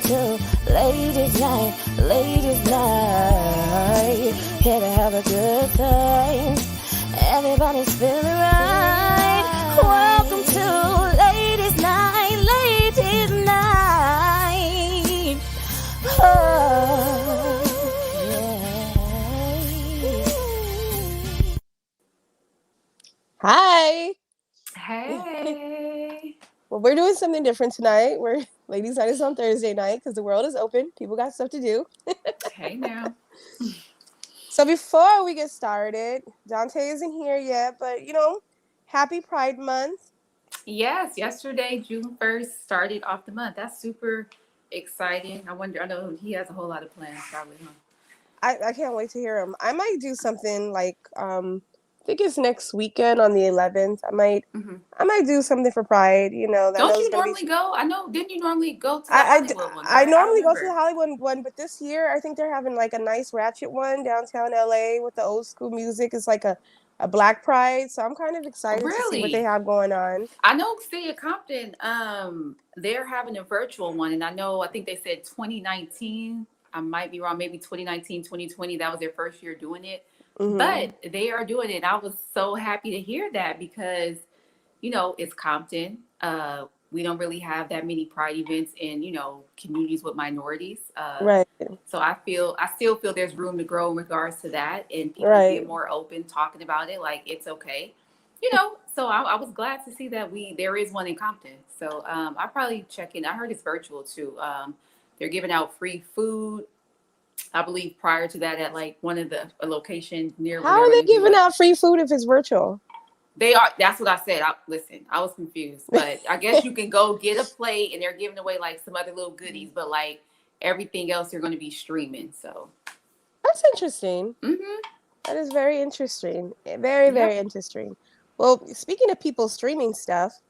to ladies' night. Here to have a good time. Everybody's feeling right. Welcome to ladies' night, ladies' night. Oh, yeah. Hi. Hey. Well, we're doing something different tonight. We're ladies' night is on Thursday night because the world is open. People got stuff to do. Hey now. So before we get started, Dante isn't here yet, but happy Pride Month. Yes, yesterday, June 1st, started off the month. That's super exciting. I know he has a whole lot of plans probably, huh? I can't wait to hear him. I might do something like I think it's next weekend on the 11th. Mm-hmm. I might do something for Pride. That Don't knows you gonna be. normally go? I know, didn't you normally go to the Hollywood one, I right? I normally go to the remember. Hollywood one, but this year I think they're having like a nice ratchet one downtown LA with the old school music. It's like a Black Pride, so I'm kind of excited to see what they Really? have going on. I know City of Compton, they're having a virtual one, and I think they said 2019. I might be wrong, maybe 2019, 2020. That was their first year doing it. Mm-hmm. But they are doing it. I was so happy to hear that because, it's Compton. We don't really have that many pride events in, communities with minorities. Right, So I still feel there's room to grow in regards to that and people right. being more open, talking about it like it's okay. So I was glad to see that there is one in Compton. So I'll probably check in. I heard it's virtual too. They're giving out free food. I believe prior to that at like one of the locations near where How they're are going they to do giving it. out free food if it's virtual? They are. That's what I said. Listen, I was confused, but I guess you can go get a plate, and they're giving away like some other little goodies, but like everything else, they're going to be streaming. So That's interesting. mm-hmm. That is very interesting. Very, very Yep. interesting. Well, speaking of people streaming stuff,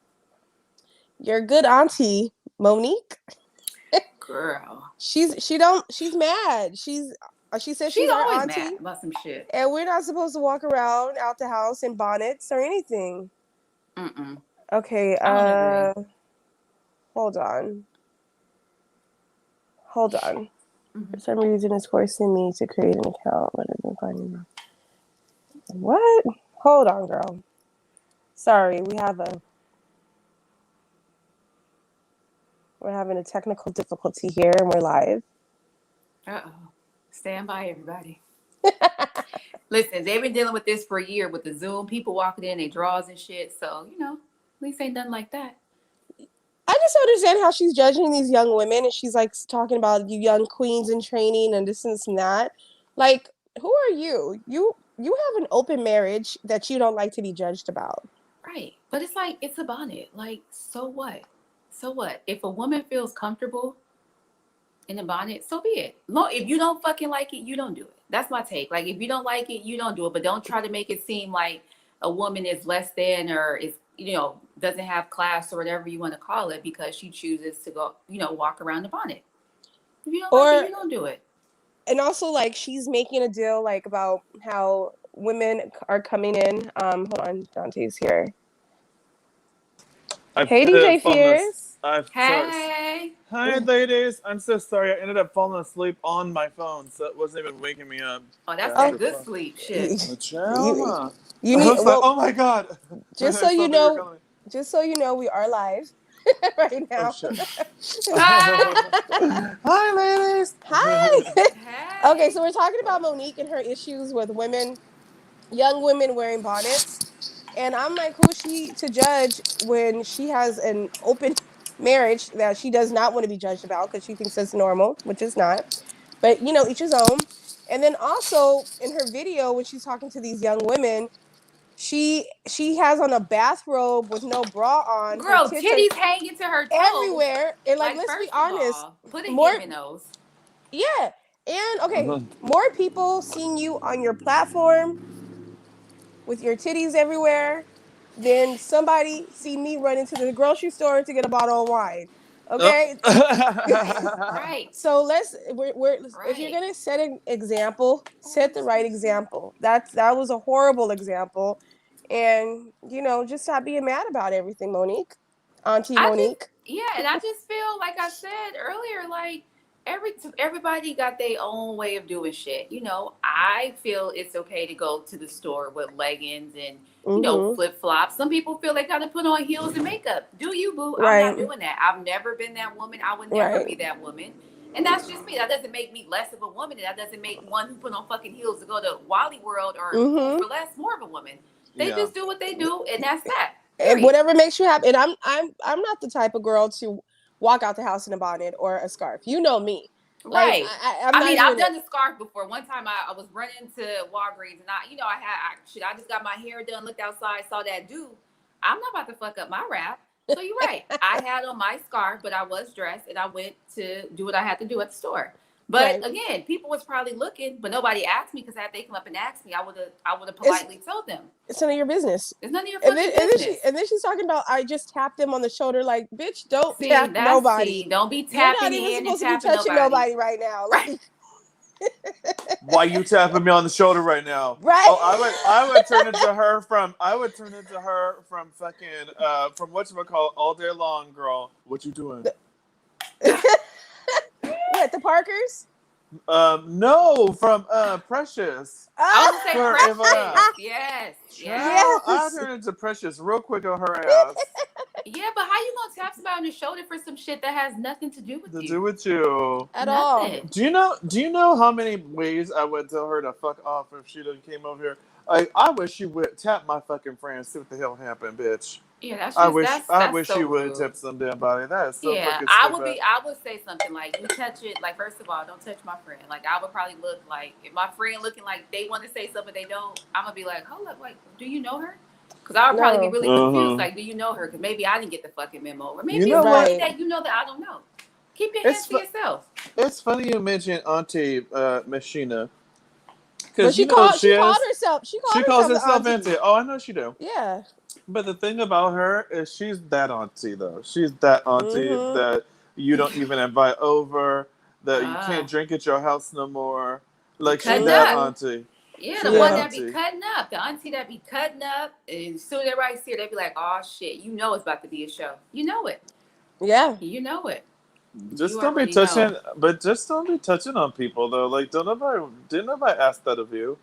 your good auntie Monique, Girl, she's mad. She says she's she's our always auntie, mad about some shit. and we're not supposed to walk around out the house in bonnets or anything. Mm-mm. Okay, I don't agree. hold on. Hold on. Mm-hmm. For some reason, it's forcing me to create an account. What is it finding? What? Hold on, girl. Sorry, we're having a technical difficulty here, and we're live. Uh-oh. Stand by, everybody. Listen, they've been dealing with this for a year with the Zoom, people walking in, they draws and shit. So, at least ain't nothing like that. I just don't understand how she's judging these young women, and she's like talking about you young queens in training and this and that. Like, who are you? You have an open marriage that you don't like to be judged about. Right. But it's like, it's a bonnet. Like, so what? So what? If a woman feels comfortable in a bonnet, so be it. If you don't fucking like it, you don't do it. That's my take. Like, if you don't like it, you don't do it. But don't try to make it seem like a woman is less than or is, doesn't have class or whatever you want to call it because she chooses to go, walk around the bonnet. If you don't like it, you don't do it. And also, like, she's making a deal, like, about how women are coming in. Hold on, Dante's here. Hey, DJ Fierce. Hey. Hi, ladies. I'm so sorry. I ended up falling asleep on my phone, so it wasn't even waking me up. Oh, that's that good sleep shit. You need. Well, oh my god. Just so you know, we are live right now. Oh, hi, ladies. Hi. Hey. Okay, so we're talking about Monique and her issues with young women wearing bonnets. And I'm like, who is she to judge when she has an open marriage that she does not want to be judged about because she thinks that's normal, which is not. But, each his own. And then also in her video, when she's talking to these young women, she has on a bathrobe with no bra on. Girl, her tits titties hanging to her toes everywhere. And like let's be honest, put a hem in those. Yeah. And okay, more people seeing you on your platform with your titties everywhere than somebody see me run into the grocery store to get a bottle of wine. Okay. Right. So if you're gonna set an example, set the right example. That was a horrible example. And just stop being mad about everything, Monique. Auntie Monique. Yeah, and I just feel like I said earlier, like everybody got their own way of doing shit. I feel it's okay to go to the store with leggings and Mm-hmm. flip flops. Some people feel they gotta put on heels and makeup. Do you, boo? I'm not Right. doing that. I've never been that woman. I would never Right. be that woman. And that's just me. That doesn't make me less of a woman. And that doesn't make one who put on fucking heels to go to Wally World or Food Mm-hmm. for Less more of a woman. They Yeah. just do what they do, and that's that. And Period. whatever makes you happy. And I'm not the type of girl to walk out the house in a bonnet or a scarf. You know me. Like Right. I'm I not mean, I've doing it. done the scarf before. One time I was running to Walgreens and I just got my hair done, looked outside, saw that dude. I'm not about to fuck up my wrap. So you're right. I had on my scarf, but I was dressed and I went to do what I had to do at the store. But Right. again, people was probably looking, but nobody asked me because had they come up and asked me, I would have It's politely told them. it's none of your business. It's none of your And then fucking and then she business. and then she's talking about I just tapped them on the shoulder. Like, bitch, don't tap nobody. See, don't be You're tapping not even in and supposed to be tapping touching nobody. nobody right now. Right. Like, Why you tapping me on the shoulder right now? right. Oh, I would turn into her from fucking from whatchamacallit all day long, girl. What you doing? What, the Parkers? No, from Precious. I Ah, was gonna say For if Precious. Yes. Yes. Child, I yes. turned into Precious real quick on her ass. Yeah, but how you gonna tap somebody on the shoulder for some shit that has nothing to do with To do you? with you. At all. Nothing. Do you know how many ways I would tell her to fuck off if she done came over here? Like, I wish you would tap my fucking friend, see what the hell happened, bitch. Yeah, that's I just wish that's I that's wish so you would rude. tip some damn body. That is so Yeah, fucking I would stupid. be. I would say something like, "You touch it." Like, first of all, don't touch my friend. Like, I would probably look like if my friend looking like they want to say something they don't. I'm gonna be like, "Hold up, like, do you know her?" Because I would probably be No. really confused. Uh-huh. Like, do you know her? Because maybe I didn't get the fucking memo, or You maybe it's know somebody what? Right. that you know that I don't know. Keep your hands It's to fu- yourself. it's funny you mentioned Auntie Miss.Sheena But because you know what she is. she called She calls herself the herself auntie. Auntie. Oh, I know she do. Yeah. But the thing about her is she's that auntie though. She's that auntie Mm-hmm. that you don't even invite over, that you Ah, can't drink at your house no more. be Like she cutting that up. Mm-hmm. auntie. Yeah, She the that one Yeah. that be auntie. cutting up, the auntie that be cutting up, and as soon as everybody see her, they be like, "Oh shit, you know it's about to be a show. You know it. Yeah. You know it. Just You don't be already know." touching but just don't be touching on people though. Like don't nobody didn't nobody ask that of you.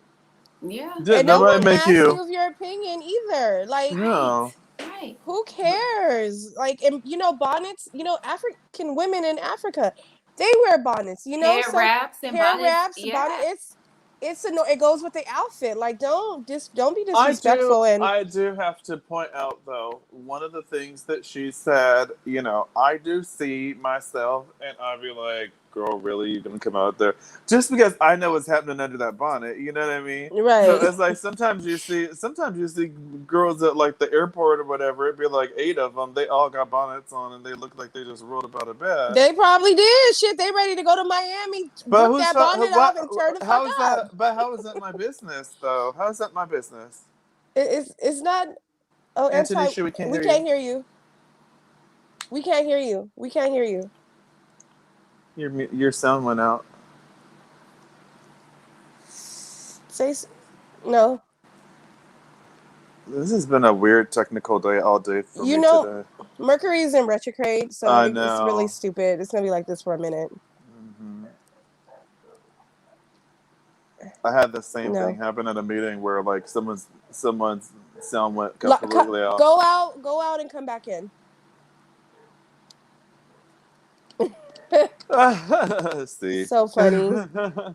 Yeah. Didn't And no nobody one make asked you. you of your opinion either. Like, Right. No. Right. who cares? Like, and bonnets, African women in Africa, they wear bonnets, Hair some wraps and hair bonnets. wraps, bonnet. Yeah. It goes with the outfit. Like, don't be I do. disrespectful. And I do have to point out, though, one of the things that she said. I do see myself, and I'd be like, "Girl, really? You gonna come out there?" Just because I know what's happening under that bonnet. You know what I mean? So right, it's like sometimes you see girls at like the airport or whatever. It'd be like 8 of them. They all got bonnets on, and they look like they just rolled up out of bed. they probably did. Shit, they ready to go to Miami, But rip that bonnet off, what? and turn the fuck How is up. that? But how is that my business, though? How is that my business? It's not. Oh, And anti. Tanisha, we can't We hear you. can't hear you. We can't hear you. We can't hear you. Your sound went out. Say no. This has been a weird technical day all day for You me know, today. Mercury is in retrograde, so I it's really know. stupid. It's gonna be like this for a minute. Hmm. I had the same thing No. happen at a meeting where like someone's sound went completely out. Go out, and come back in. See. So funny. I've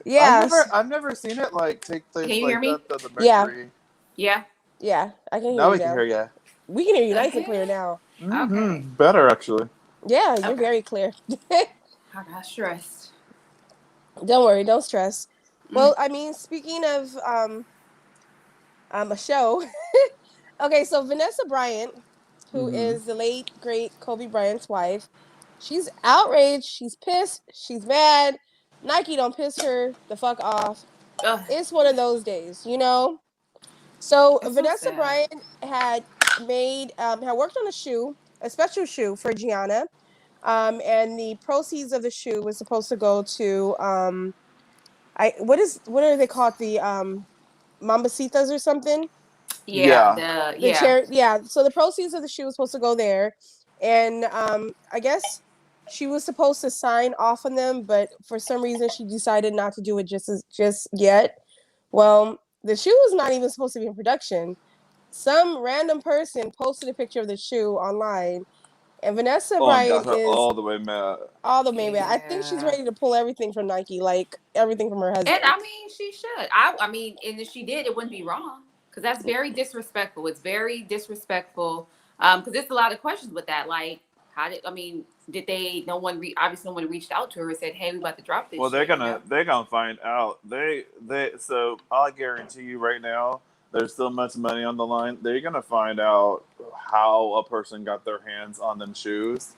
Yes. never seen it like take Can place you hear like me? that though, the Yeah. Mercury. Yeah. Yeah. I can hear Now you we can hear now. you. We can hear you The nice and clear hell? now. Okay. Better actually. Yeah, you're Okay. very clear. I got stressed. Don't worry, don't stress. Mm. Well, I mean, speaking of a show. Okay, so Vanessa Bryant, who Hmm. is the late great Kobe Bryant's wife, she's outraged, she's pissed, she's mad. Nike don't piss her the fuck off. Ugh, It's one of those days. So it's so Vanessa sad. Bryant had worked on a special shoe for Gianna. And the proceeds of the shoe was supposed to go to what are they called? The Mambacitas or something? Yeah. Yeah. The The yeah. charity, yeah. So the proceeds of the shoe was supposed to go there, and I guess she was supposed to sign off on them, but for some reason she decided not to do it just yet. Well, the shoe was not even supposed to be in production. Some random person posted a picture of the shoe online, and Vanessa Oh, and got Bryant her is all the way mad. all the way back. I think she's Yeah. ready to pull everything from Nike, like everything from her And husband. I mean, she should. I mean, and if she did, it wouldn't be wrong because that's very disrespectful. It's very disrespectful. Because there's a lot of questions with that. Like, how did I mean? Did they? No one. Obviously, no one reached out to her and said, "Hey, we about to drop this Well, they're shit." You gonna know? they're gonna find out. They so I guarantee you right now, there's so much money on the line. They're gonna find out how a person got their hands on them shoes,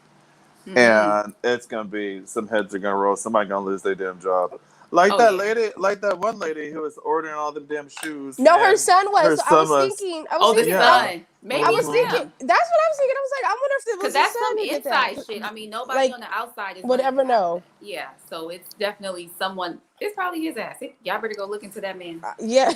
Mm-hmm. and it's gonna be some heads are gonna roll. Somebody gonna lose their damn job. Like Oh that yeah. lady, like that one lady who was ordering all the damn shoes, No, her and son was. her So I son was was thinking. Oh, the yeah. son. Maybe I was it's thinking. Mhm. him. That's what I was thinking. I was like, I wonder if it Because was his that's some son who did that. inside shit. I mean, nobody Like, on the outside is would going to ever have know? that. Yeah. So it's definitely someone. It's probably his ass. Y'all better go look into that man. Yeah,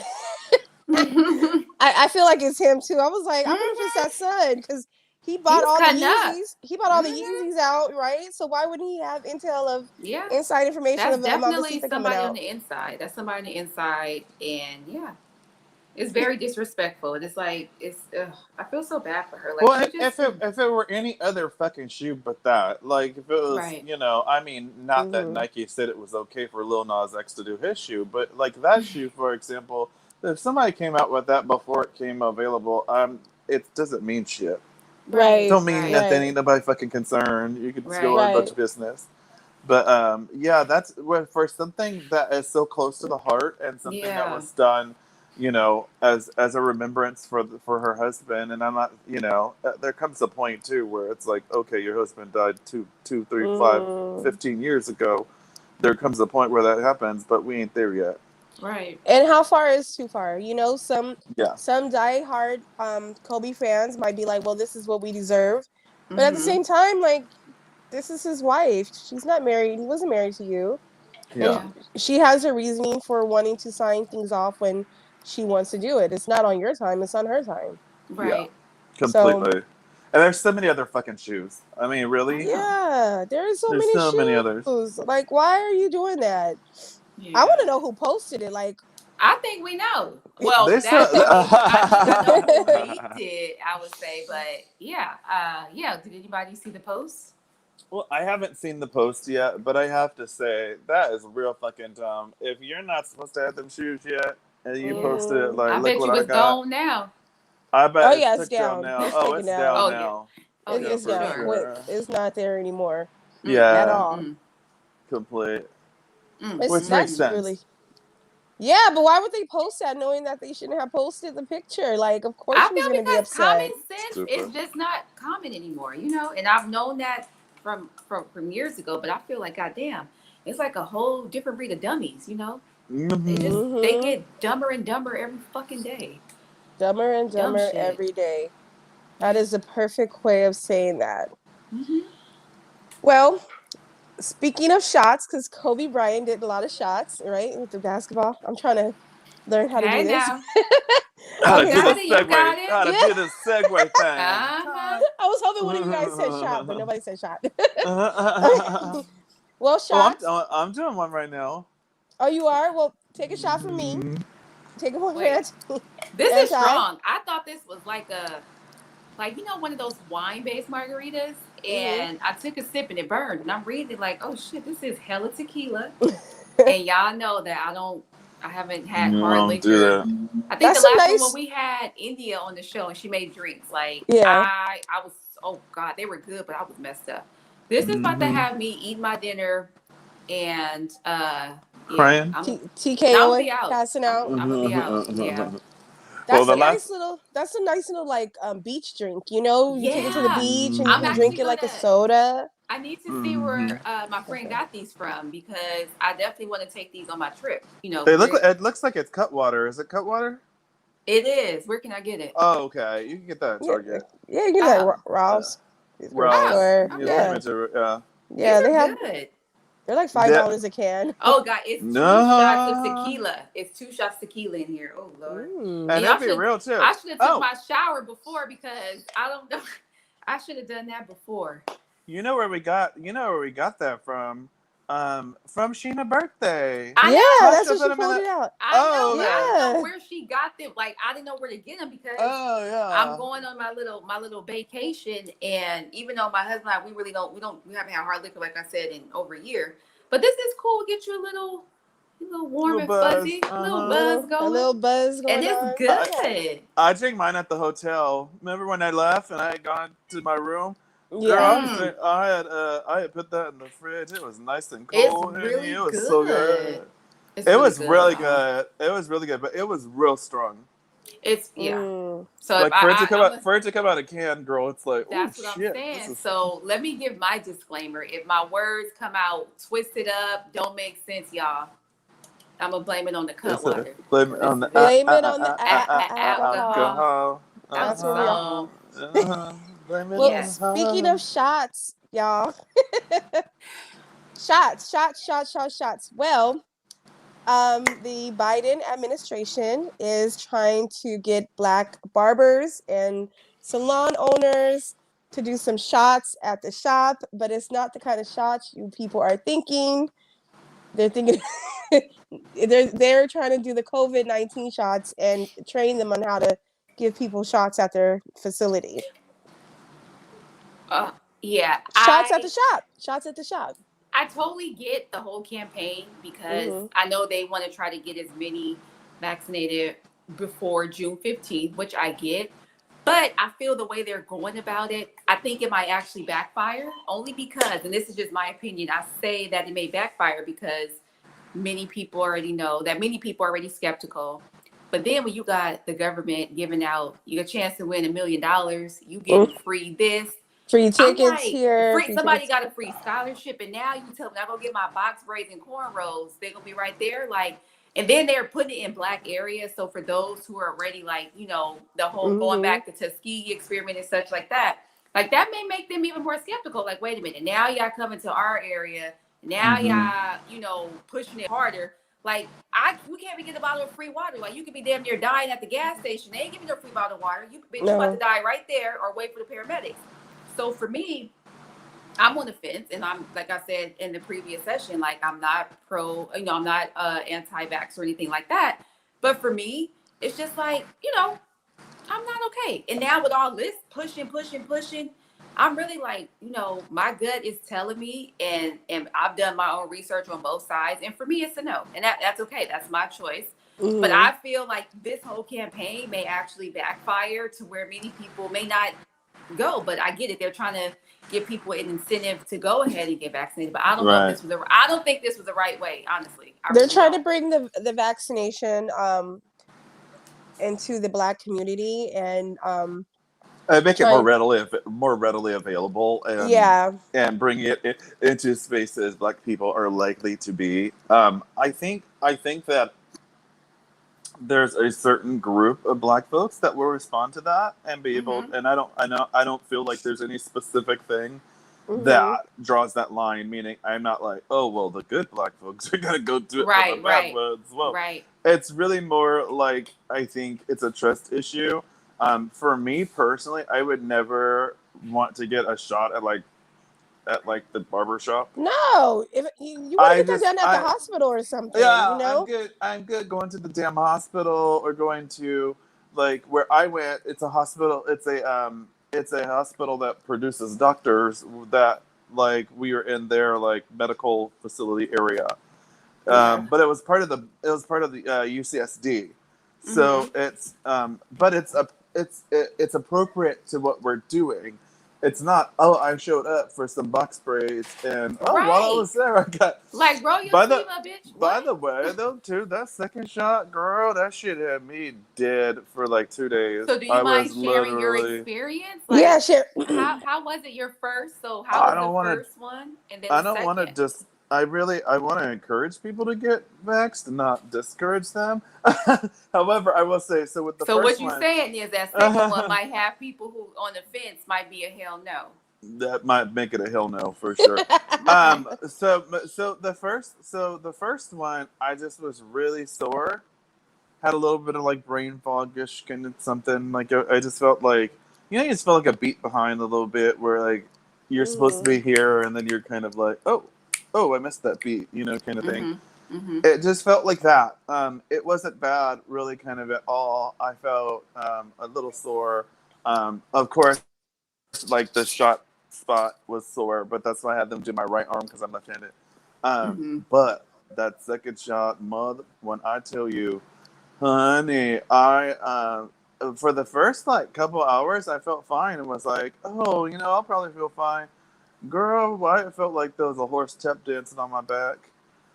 Mm-hmm. I feel like it's him too. I was like, I wonder if it's that son because he He bought was all the cutting up. Yeezys. He bought all the Mm-hmm. Yeezys out, right? So why wouldn't he have intel of Yeah. inside information That's of definitely Mamacita coming somebody on out? the inside. That's somebody on the inside. And yeah, it's very disrespectful. And it's like, I feel so bad for her. Like, Well, she just, if it were any other fucking shoe but that, like if it was, right. I mean, not that Mm-hmm. Nike said it was okay for Lil Nas X to do his shoe, but like that shoe, for example, if somebody came out with that before it came available, it doesn't mean shit. Right, Right. Don't mean Right. nothing. right, Ain't nobody fucking concerned. You could just go Right. on about right. your business. But yeah, that's for something that is so close to the heart and something that Yeah. was done, as a remembrance for her husband. And I'm not, there comes a point too where it's like, okay, your husband died two, three, 5, Mm. 15 years ago. There comes a point where that happens, but we ain't there yet. Right. And how far is too far? Yeah, Some diehard Kobe fans might be like, well, this is what we deserve. But at the Mm-hmm. same time, like, this is his wife. She's not married. He wasn't married to you. And yeah, Yeah. she has her reasoning for wanting to sign things off when she wants to do it. It's not on your time, it's on her time. yeah, Right. So, completely. And there's so many other fucking shoes. I mean, I really, know. yeah, there are so there's many so many others. shoes. Like, why are you doing that? I want Yeah. to know who posted it. Like, I think we know. Well, They that, said. I mean, I think we know who leaked it, I would say. But yeah. Yeah. Did anybody see the post? Well, I haven't seen the post yet, but I have to say that is real fucking dumb. If you're not supposed to have them shoes yet, and you posted it mm, like, I "Look bet what you I it's got," gone now. I oh bet it's yeah, it's took down down. now. It's Oh, taken it's down. down Oh, yeah. now. Oh, Yeah, yeah, It's for for down. sure. sure. It's not there anymore Mm, at Yeah, all. mm, complete. mm, Which mm, makes That's mm. really sense. yeah, but why would they post that knowing that they shouldn't have posted the picture? Like, of course I she was feel gonna be because common upset. sense is Stupid. just not common anymore, And I've known that from years ago, but I feel like, goddamn, it's like a whole different breed of dummies. Hmm. They Mm-hmm. get dumber and dumber every fucking day. Dumber and Dumb dumber shit. every day. That Yeah. is the perfect way of saying that. Hmm. Well, speaking of shots, because Kobe Bryant did a lot of shots, right, with the basketball. I'm trying to learn how to Hey do this. now, How you to do Okay, the got so it. You got segue? it. How to yeah, do the segue thing? Uh huh. I was hoping one of you guys said shot, but nobody said shot. Oh, Okay. Well, shots. I'm doing one right now. Oh, you are? Well, take a shot from me. Mhm. Take a one from Wait, Auntie. this is Anti. strong. I thought this was like one of those wine-based margaritas, Mm-hmm. and I took a sip and it burned. And I'm reading it like, oh shit, this is hella tequila. And y'all know that I haven't had No, hard don't do liquor. that. I think the That's a last one when nice. we had India on the show and she made drinks, like Yeah. I was, oh God, they were good, but I was messed up. This is about to Hmm. have me eat my dinner and yeah, Crying. I'm gonna TKO be out. passing I'm out. I'm gonna be out. Yeah. Well, That's a the nice last. little. That's a nice little like beach drink. You know, you take it to the Yeah. beach and you I'm can actually drink it like a gonna soda. I need to see Hmm. where my friend got these from because I definitely want to take these on my trip. They look. Where It looks like it's cut water. Is it cut water? it is. Where can I get it? Oh, okay. You can get that at Yeah, Target. yeah, you get that Oh, Ross. Grocery oh, Rouse. store. Yeah, pretty okay. Yeah, much. Yeah. These yeah, are they have. good. They're like Yeah. $5 a can. Oh God, it's 2 shots of No. tequila. It's 2 shots tequila in here. Oh Lord. Mm. And And y'all it'd be real too. I should have took Oh, my shower before because I don't know. I should have done that before. You know where we got that from? From Sheena birthday. I Yeah, know. that's Posted what she them in pulled the- it out. I know, Oh, but I didn't know Yeah. where she got them. Like I didn't know where to get them because oh yeah. I'm going on my little vacation, and even though my husband and I, we haven't had hard liquor like I said in over a year, but this is cool. Get you a little warm Little and buzz. fuzzy, little Uh-huh. buzz A going, little buzz and going it's on. good. I drank mine at the hotel. Remember when I left and I had gone to my room? Girl, Yeah. Mm. I had put that in the fridge. It was nice and It's cool in really here. It was good. so good. It's It really was good, really y'all. good. It was really good, but it was real strong. It's yeah. Mm. So if Like for it to I'm come out of can, girl, it's like, oh that's what I'm shit. saying. So let me give my disclaimer. If my words come out twisted up, don't make sense, y'all, I'm gonna blame it on the cunt water. Blame it on the Blame it on the alcohol. alcohol. That's where we are. So Blame it Well, Yeah. on speaking of shots, y'all. shots. Well, the Biden administration is trying to get Black barbers and salon owners to do some shots at the shop, but it's not the kind of shots you people are thinking. They're thinking they're trying to do the COVID-19 shots and train them on how to give people shots at their facility. Yeah, Shots at the shop. Shots at the shop. I totally get the whole campaign because Mhm. I know they want to try to get as many vaccinated before June 15th, which I get. But I feel the way they're going about it, I think it might actually backfire only because, and this is just my opinion, I say that it may backfire because many people already know that many people are already skeptical. But then when you got the government giving out you a chance to win $1 million, you getting free this. Free I'm tickets like, here. somebody got a free scholarship, and now you tell me I go get my box braids and cornrows. They're gonna be right there, like, and then they're putting it in Black areas. So for those who are already like, the whole going back to Tuskegee experiment and such like that may make them even more skeptical. Like, wait a minute, now y'all coming to our area, now y'all, pushing it harder. Like, we can't be getting a bottle of free water. Like, you could be damn near dying at the gas station. They ain't giving no free bottle of water. You about to die right there, or wait for the paramedics. So for me, I'm on the fence, and I'm, like I said in the previous session, like I'm not I'm not anti-vax or anything like that. But for me, it's just like, I'm not okay. And now with all this pushing, I'm really like, my gut is telling me, and I've done my own research on both sides, and for me, it's a no, and that's okay. That's my choice. Mm-hmm. But I feel like this whole campaign may actually backfire to where many people may not go, but I get it. They're trying to give people an incentive to go ahead and get vaccinated, but I don't know if this was I don't think this was the right way, honestly. They're trying to bring the vaccination into the Black community and make it more readily available, and bring it into spaces Black people are likely to be. I think that there's a certain group of Black folks that will respond to that and be able. And I don't feel like there's any specific thing that draws that line. Meaning, I'm not like, oh well, the good Black folks are gonna go do it for the bad ones. Well, it's really more like, I think it's a trust issue. For me personally, I would never want to get a shot at the barber shop. No, if you want to get that done at the hospital or something. Yeah, I'm good going to the damn hospital or going to like where I went. It's a hospital. It's a hospital that produces doctors that like we are in their like medical facility area. But it was part of the UCSD. So it's appropriate to what we're doing. It's not, I showed up for some box braids and while I was there I got like, bro, you see my bitch. By the way, though, too, that second shot, girl, that shit had me dead for like 2 days. So do you mind sharing your experience? Like, yeah, share. How was it your first? So how was the first one? And then I don't want to just. I want to encourage people to get vaxxed, not discourage them. However, I will say, so with the first one. So what you're saying is that second one might have people who on the fence might be a hell no. That might make it a hell no for sure. So the first one, I just was really sore. Had a little bit of like brain foggish kind of something. Like I just felt like you just feel like a beat behind a little bit, where like you're supposed to be here, and then you're kind of like, oh, I missed that beat, kind of thing. It just felt like that. It wasn't bad, really, kind of at all. I felt a little sore. Of course, like the shot spot was sore, but that's why I had them do my right arm because I'm left-handed. But that second shot, when I tell you, honey, I for the first like couple hours, I felt fine and was like, oh, I'll probably feel fine. Girl, why it felt like there was a horse tap dancing on my back.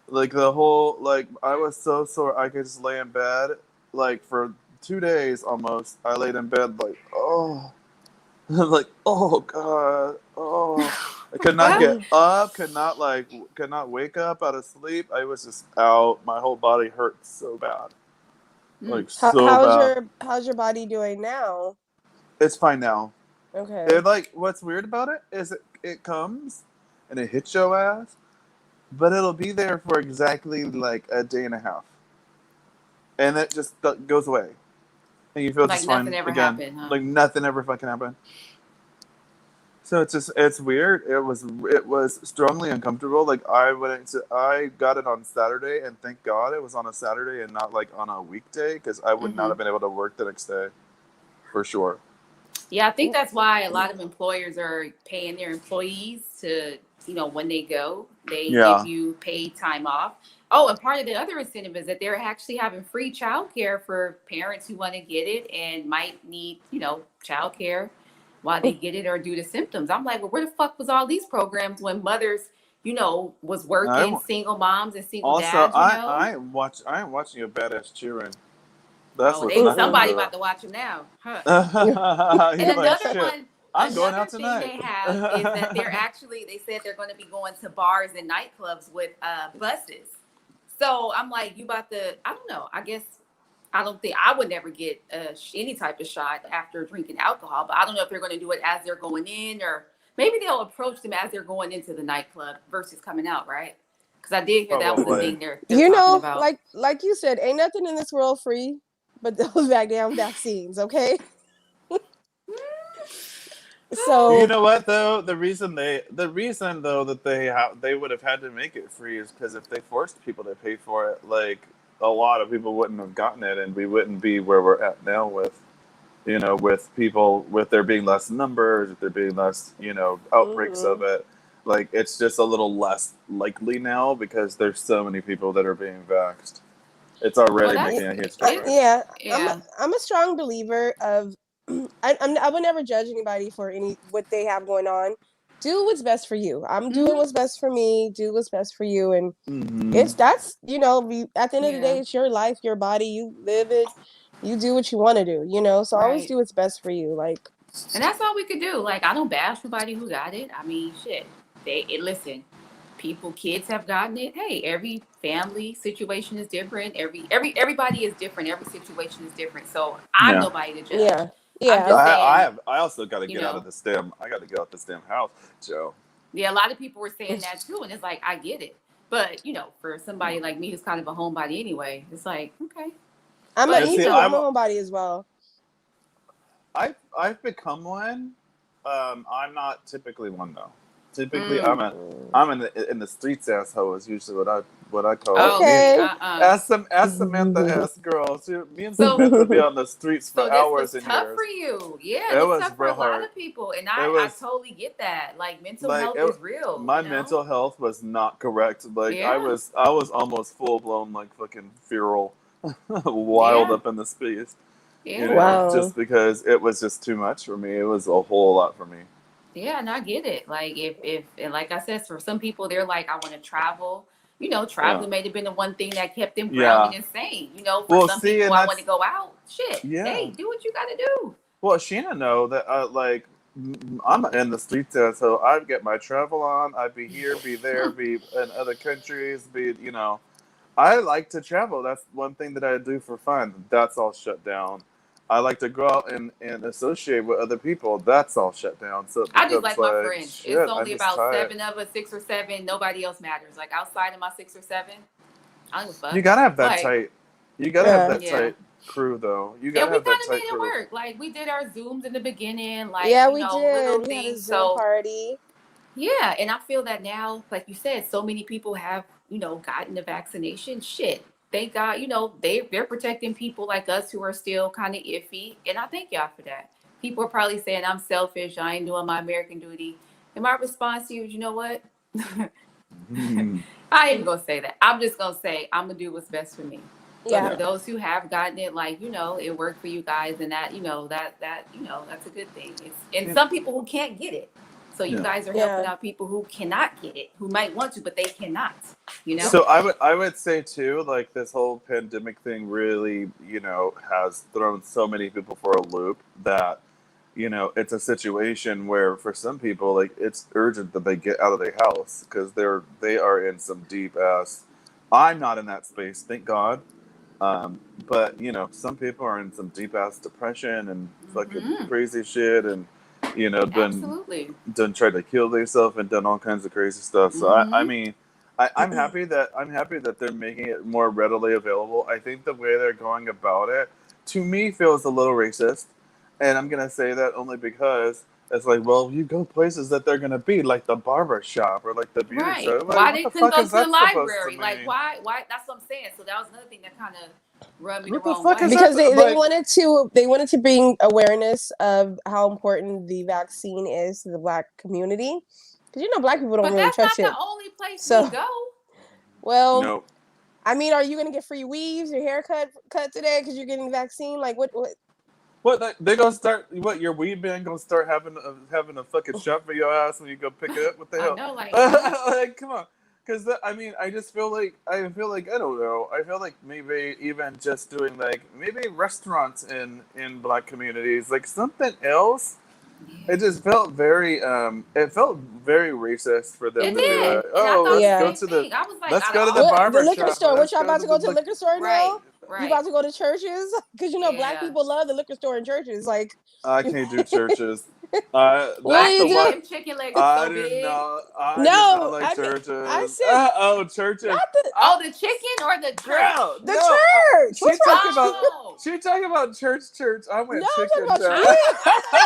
Like the whole, like I was so sore I could just lay in bed. Like for 2 days almost, I laid in bed like, oh, like, oh God, oh. I could not get up, could not wake up out of sleep. I was just out. My whole body hurt so bad. Like so bad. How's your body doing now? It's fine now. Okay. It, like, what's weird about it is it comes and it hits your ass, but it'll be there for exactly like a day and a half, and it just goes away, and you feel like just fine nothing ever again. happened, huh? Like nothing ever fucking happened. So it's weird. It was strongly uncomfortable. Like I got it on Saturday, and thank God it was on a Saturday and not like on a weekday, because I would not have been able to work the next day, for sure. Yeah, I think that's why a lot of employers are paying their employees to, when they go, they give you paid time off. Oh, and part of the other incentive is that they're actually having free childcare for parents who want to get it and might need, childcare while they get it or due to symptoms. I'm like, well, where the fuck was all these programs when mothers, was working, single moms and single dads, I ain't watching your badass cheering. That's somebody about to watch them now. Huh. And another one, I'm going out thing tonight. they have is that they said they're going to be going to bars and nightclubs with buses. So I'm like, you about to, I don't know. I guess, I don't think, I would never get any type of shot after drinking alcohol, but I don't know if they're going to do it as they're going in, or maybe they'll approach them as they're going into the nightclub versus coming out, right? Because I did hear that was the thing they're talking about. like you said, ain't nothing in this world free but those goddamn vaccines, okay? So you know what though, the reason though that they would have had to make it free is because if they forced people to pay for it, like a lot of people wouldn't have gotten it, and we wouldn't be where we're at now with with people, with there being less numbers, with there being less outbreaks of it. Like it's just a little less likely now because there's so many people that are being vaxxed. It's already making a huge difference. Yeah. I'm a strong believer of I would never judge anybody for what they have going on. Do what's best for you. I'm doing what's best for me. Do what's best for you, and at the end of the day, it's your life, your body. You live it. You do what you want to do. So always do what's best for you. Like, and that's all we could do. Like, I don't bash nobody who got it. I mean, shit. Listen. Kids have gotten it. Hey, every family situation is different. Everybody is different. Every situation is different. So I'm nobody to judge. Yeah. I also got to get out of this I got to get out this damn house, Joe. Yeah, a lot of people were saying that too, and it's like, I get it. But for somebody like me who's kind of a homebody anyway, it's like, okay. I'm a homebody as well. I've become one. I'm not typically one though. Typically, I'm in the streets asshole is usually what I call it. Okay. Ask Samantha, ask girls. Me and Samantha be on the streets for hours and years. Tough for you, yeah. It was tough for a lot of people, and I totally get that. Like mental health is real. My mental health was not correct. Like I was almost full blown like fucking feral, wild up in the space. Yeah. Just because it was just too much for me. It was a whole lot for me. Yeah, and I get it. Like if and like I said, for some people, they're like, I want to travel. Traveling may have been the one thing that kept them grounded and sane. For some people, I want to go out. Shit, hey, do what you got to do. Well, Sheena know that I'm in the streets, so I'd get my travel on. I'd be here, be there, be in other countries, I like to travel. That's one thing that I do for fun. That's all shut down. I like to go out and associate with other people. That's all shut down. So I just like my friends. It's only about 7 of us, 6 or 7. Nobody else matters. Like outside of my 6 or 7, I don't give a fuck. You gotta have that tight. You gotta have that tight. crew though. You And gotta we have kind that of made tight it crew. work. Like we did our Zooms in the beginning, like, Yeah, you we know, did. little We had a things. Zoom So party. yeah, and I feel that now, like you said, so many people have, you know, gotten the vaccination. Shit, thank God, you know, they're protecting people like us who are still kind of iffy, and I thank y'all for that. People are probably saying I'm selfish, I ain't doing my American duty, and my response to you is, you know what? I ain't even gonna say that. I'm just gonna say I'm gonna do what's best for me. But Yeah. for those who have gotten it, like, you know, it worked for you guys, and that, you know, you know, that's a good thing. It's and Yeah. some people who can't get it. So you Yeah. guys are helping Yeah. out people who cannot get it, who might want to, but they cannot. You know? So I would say too, like this whole pandemic thing really, has thrown so many people for a loop that, it's a situation where for some people, like it's urgent that they get out of their house because they are in some deep ass. I'm not in that space, thank God. But some people are in some deep ass depression and fucking Mm-hmm. crazy shit, and been Absolutely. done tried to kill themselves and done all kinds of crazy stuff. So I Mm-hmm. mean, I'm happy that they're making it more readily available. I think the way they're going about it, to me, feels a little racist, and I'm gonna say that only because it's like, well, you go places that they're gonna be like the barber shop or like the beauty Right. shop. Like, Why what they the couldn't fuck go is to the that supposed to library? Like, mean? why? That's what I'm saying. So that was another thing that kind of rubbed me the What the wrong fuck is way. that? Because they Like, wanted to bring awareness of how important the vaccine is to the Black community. Because Black people don't But really that's trust not the it. only place we So, go. well, no. I mean, are you gonna get free weaves, your haircut cut today because you're getting the vaccine? Like, what? What they gonna start? What your weed band gonna start having a fucking shop for your ass when you go pick it up? What the I hell? know, like, huh? Like, come on. Because I mean, I feel like I don't know. I feel like maybe even just doing like maybe restaurants in Black communities, like something else. Yeah. It just felt very racist for them It to be did. like, And I oh, thought the Yeah. same thing. I was like, let's out of go to the all the What, the barber liquor people. shop. store? What Let's y'all go about to to the go to the liquor. liquor store Right. now? You Right. about to go to churches? Because Black Yeah. people love the liquor store and churches. Like, I can't do churches. what do Black That's the you people, one. do? them chicken legs are I so do big. not. I do not No, like I mean, I churches. said Oh, not churches. the I, Oh, the chicken or the girl, church? the no. church. She What's talking wrong? about. Oh. She talking about church. Church. I No, went I'm talking chicken. about Church. I'm church.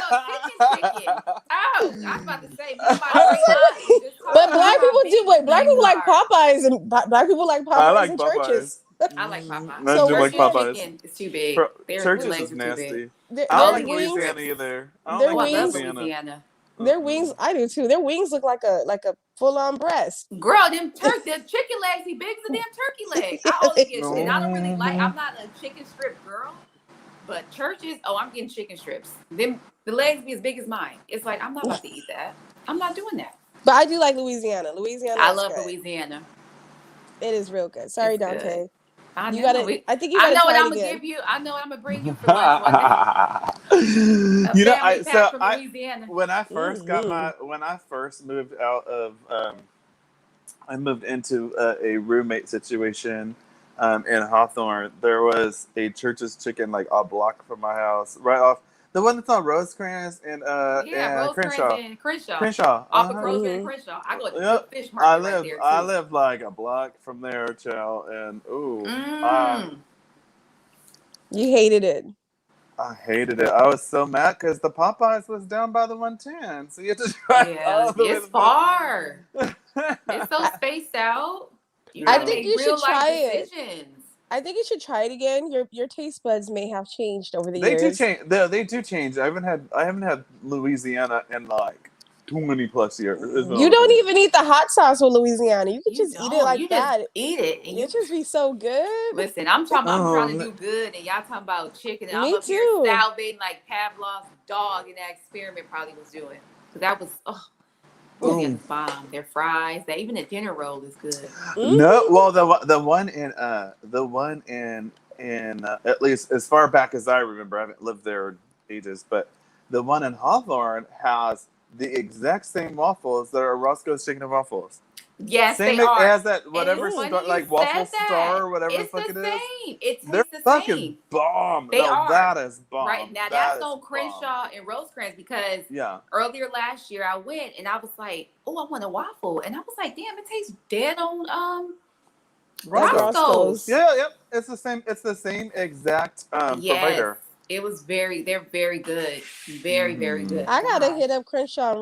talking about chicken. Oh, I was about to say, me and my great aunt was just But talking about Black how people do. big Wait, them Black things people like are. Popeyes, and Black people like I Popeyes like in Popeyes. churches. I like Popeye. I So do what's like Church's next? Popeyes. chicken is too big. Their Churches is legs are too big. nasty. I don't Their I only like get the wings, Louisiana strips. either. I don't their like Oh, I love wings, Louisiana. Louisiana. their wings. I do too. Their wings look like a full on breast. Girl, the chicken legs be big as a damn turkey leg. Yeah, I only they get, and do. I don't really like, No. I'm not a chicken strip girl, but churches, oh, I'm getting chicken strips. Them, the legs be as big as mine. It's like, I'm not about to eat that. I'm not doing that. But I do like Louisiana. Louisiana I is love good. Louisiana. It is real good. Sorry, It's good. Dante. I You know. gotta. I think you I gotta know what try it I'm gonna again. give you. I know what I'm gonna bring you for lunch one day. A family I pack so from I Louisiana. when I first Hmm. moved out of I moved into a roommate situation in Hawthorne. There was a Church's Chicken like a block from my house, right off the one that's on Rosecrans Yeah, and Rosecrans Crenshaw. and Crenshaw. Crenshaw. Off of Uh Rosecrans and Hmm. Crenshaw. I go to huh. good fish I market right live there I too. live like a block from there, child, and ooh, I Mmm. You hated it. I hated it. I was so mad because the Popeyes was down by the 110, so you had to drive Yeah, all the way it's to the far. It's so I, spaced out. You I gotta Yeah. think make you should real life try it. decisions. I think you should try it again. Your taste buds may have changed over the They do years. change. They do change. I haven't had Louisiana in like too many plus years. It's been a You long don't time. even eat the hot sauce with Louisiana. You could You just eat it don't. like You just that. eat it and It you just be so good. listen. I'm talking about I'm trying to Oh, do good and y'all talking about chicken and I'm Me up here too. salivating like Pavlov's dog in that experiment probably was doing. Because that was oh. Louisiana's bomb. Their fries, that even the dinner roll is good. No. Hmm. Well, the one in at least as far back as I remember, I haven't lived there in ages, but the one in Hawthorne has the exact same waffles that are Roscoe's Chicken and Waffles. Yes, they Same. It are. has that And it's whatever Mm. star, funny you like waffle said that. star or whatever the It's fuck the it is. same. It They're tastes the fucking same. bomb. They No, are. that is Right bomb. now, That that's is on bomb. Crenshaw and Rosecrans because Yeah. earlier last year I went and I was like, oh, I want a waffle. And I was like, damn, it tastes dead on Roscoe's. Yeah, yep. It's the same. It's the same exact Yes. provider. It was they're very good. Very, very Mhm. good. I gotta Gosh. hit up Crenshaw and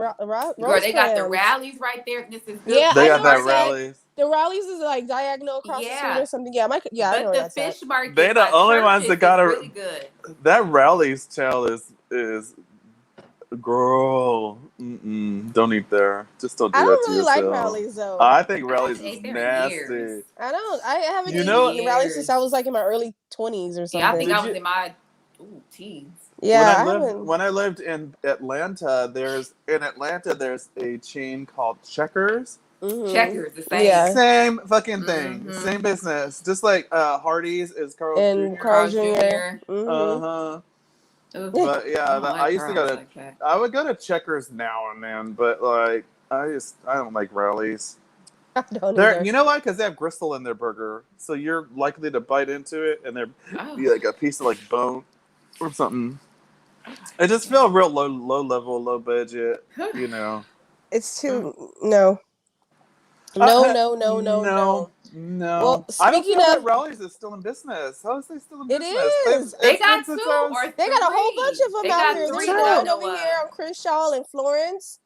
Girl, they got the Rosecrans. rallies right there. This is good Yeah, They I fish got know that it's at market. rallies. the Rallies is like diagonal across the street Yeah. or something. Yeah, I know But where the that's at. fish They market the by only ones that churches got is a really good. that rallies tail is girl. Don't eat there. Just don't I do that don't to really like yourself. Rallies though. I think I rallies haven't is ate there in years. nasty. I haven't You In eaten know, Rallies since years. I was like in my early 20s or Yeah, I think something. I did was you in my teens. when Yeah, I haven't. I lived in Atlanta, there's a chain called Checkers. Mhm. Checkers, the same. Yeah, Same fucking thing. Mm-hmm. Same business. Just like Hardee's is Carl's and Jr. Carl Carl's Jr. Jr. Uh Mhm. huh. Ugh, But I yeah, don't I like used to Carl's go to. like that. I would go to Checkers now and then, but like I don't like rallies. I don't They're either. you know why? Because they have gristle in their burger, so you're likely to bite into it, and there Oh, be like a piece of like bone or something. oh It just damn. felt real low level, low budget. You know. It's Mm. too no. No, no, no, no, No, no. Well, no. I don't speaking feel that of, Rallies is still in business. How is they still in it business? is. They It's been got since two I was. or They got a whole bunch three. of them They out got here. That's There's three that I one right. know over here of. on Crenshaw and Florence.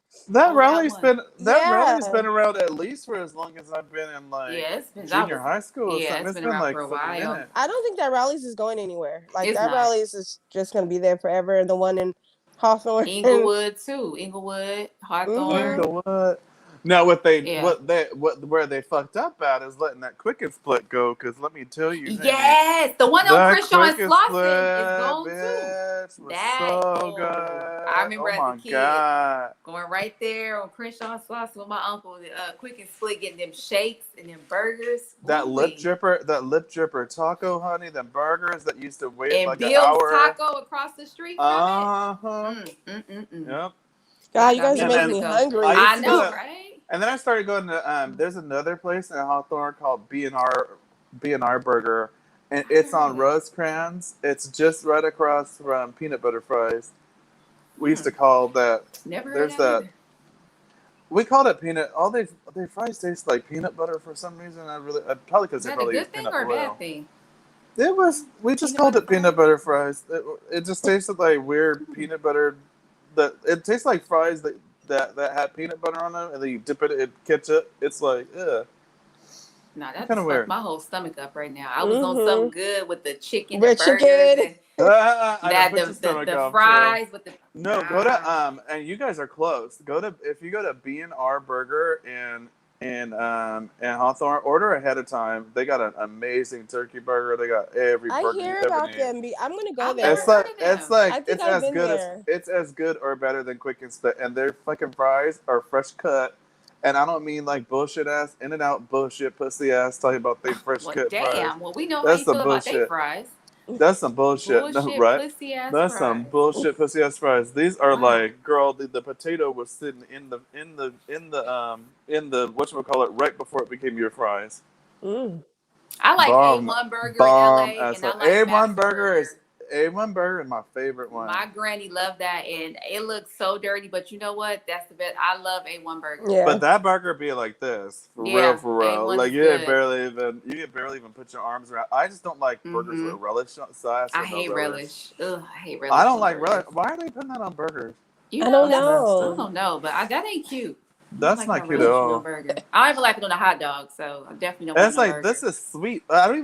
Only got one. That Yeah. Rally's been around at least for as long as I've been in like Yeah, it's been I junior was high school or yeah, something. it's It's been been around for like a a fucking while. minute. I don't think that Rallies is going anywhere. Like It's that not. Rallies is just gonna be there forever. And the one in Hawthorne. Inglewood too. Inglewood, Mhm. Hawthorne. What? No, Yeah. where they fucked up at is letting that quick and split go. Because let me tell you, honey, Yes, the one on that Crenshaw and quick and split, Slauson is gone too. bitch, was That so oh, I good. remember Oh as a my kid god. going right there on Crenshaw and Slauson with my uncle, quick and split, getting them shakes and them burgers. Ooh-wee. That lip dripper taco, honey, the burgers that used to wait And like an Bill's hour. Taco across the street from it. Uh huh. Mm. Yep. God, Y'all you got guys me are And making wanting then to me go. I hungry. used I to go know, to, right? and then I started going to. There's another place in Hawthorne called B&R Burger, and I it's haven't heard on of it. Rosecrans. It's just right across from Peanut Butter Fries. We used Hmm. to call that. Never heard There's that that. either. We called it peanut. All they fries taste like peanut butter for some reason. Probably because Is they that a probably use good thing peanut or a bad oil. thing? It was. We just Peanut called butter it peanut fries? butter fries. It just tasted like weird Hmm. peanut butter. That it tastes like fries that had peanut butter on them, and then you dip it in ketchup. It's like, ugh, Nah, that kind of just fucked weird. my whole stomach up right now. I was on something Mhm. good with the chicken, the Red burgers, chicken. and I done that put your stomach the off too. fries with the No, go nah. to and you guys are close. If you go to B&R Burger in Hawthorne, order ahead of time. They got an amazing turkey burger. They got every I burger you hear ever about need. them. I'm gonna go I've never It's there. heard like of them. I think it's I've as been good as there. it's as good or better than Quick and Spit, and their fucking fries are fresh cut. And I don't mean like bullshit ass In and Out bullshit pussy ass talking about they fresh Well, cut fries. damn. Well, we know how That's you feel some about they bullshit. fries. That's some bullshit. No, Bullshit, right? pussy ass That's some fries. bullshit pussy ass fries. These are Wow. like, girl, the potato was sitting in the whatchamacallit right before it became your fries. Mm. I like Bomb A1 Burger in bomb LA, as and I fuck. like Master Burger. A1 burger is my favorite one. My granny loved that, and it looks so dirty, but you know what? That's the best. I love A1 Burger. But Yeah. that burger be like this, Yeah, for real. A1 Like is good. you can barely even put your arms around. I just don't like burgers with Hmm. relish sauce I or no hate relish. relish. Ugh, I hate I relish don't on like relish. burgers. Why are they putting that on burgers? You I know, don't That's that's nasty. I know. don't know, but that ain't cute. I don't That's like no not cute at relish on no all. burger. I don't even like it on a hot dog, so I definitely don't want it It's on no like this burger. is sweet. I don't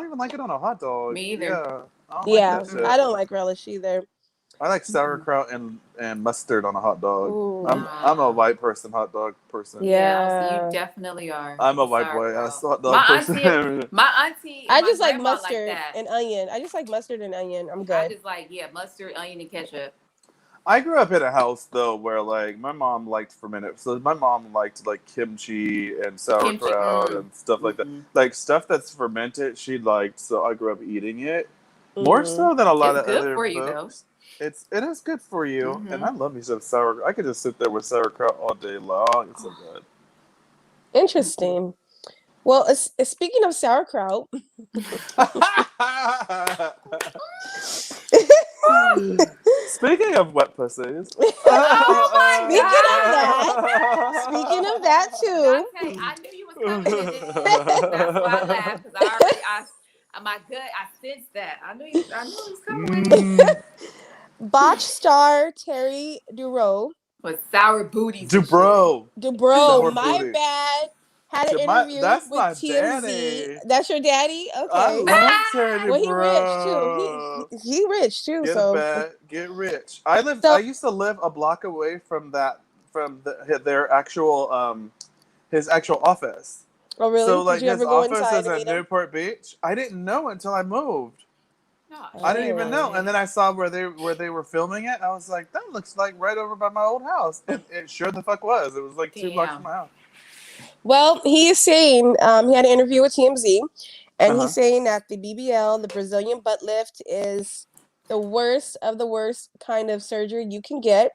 even like it on a hot dog. Me either. Yeah, I don't like Yeah, that Mm-mm. shit. I don't like relish either. I like Mm-mm. sauerkraut and mustard on a hot dog. Ooh. I'm a Nah. white person hot dog person. Yeah, you Yeah. definitely are I'm with a the white boy ass sauerkraut. hot dog My auntie, person. my auntie, I and my just like grandma like mustard that. and onion. I just like mustard and onion. I'm I good. just like mustard, onion, and ketchup. I grew up in a house though where like my mom liked fermented, so my mom liked like kimchi and Kimchi. sauerkraut and stuff like that. Mm-mm. Like stuff that's fermented, she liked, so I grew up eating it more Hmm. so than a lot It's of good other for you though. folks. It is good for you, and Mm-hmm. I love me some sauerkraut. I could just sit there with sauerkraut all day long. It's so good. Interesting. Well, speaking of sauerkraut, Speaking of wet pussies. Oh my Speaking of that too. Dante, I knew you was coming in this. That's why I laughed. My gut, I sensed that. I knew he was coming with it. Mm, Botch star Terry Duro. With sour booties and shit. Dubro. Dubro, Sour my booty. bad. Had an interview That's with my TMZ. daddy. That's your daddy? I Okay. love Terry Well, he rich too. Bro. He rich too. Get a So bag, get rich. I so used to live a block away from their actual his actual office. oh really? So Did like you his ever go office inside is and at meet him? Newport Beach. I didn't know until I moved. Oh, I shit. didn't even Oh. know. And then I saw where they were filming it. I was like, that looks like right over by my old house. And it sure the fuck was. It was like 2 blocks from Damn. my house. Well, he is saying he had an interview with TMZ, and Uh-huh. he's saying that the BBL, the Brazilian butt lift, is the worst of the worst kind of surgery you can get.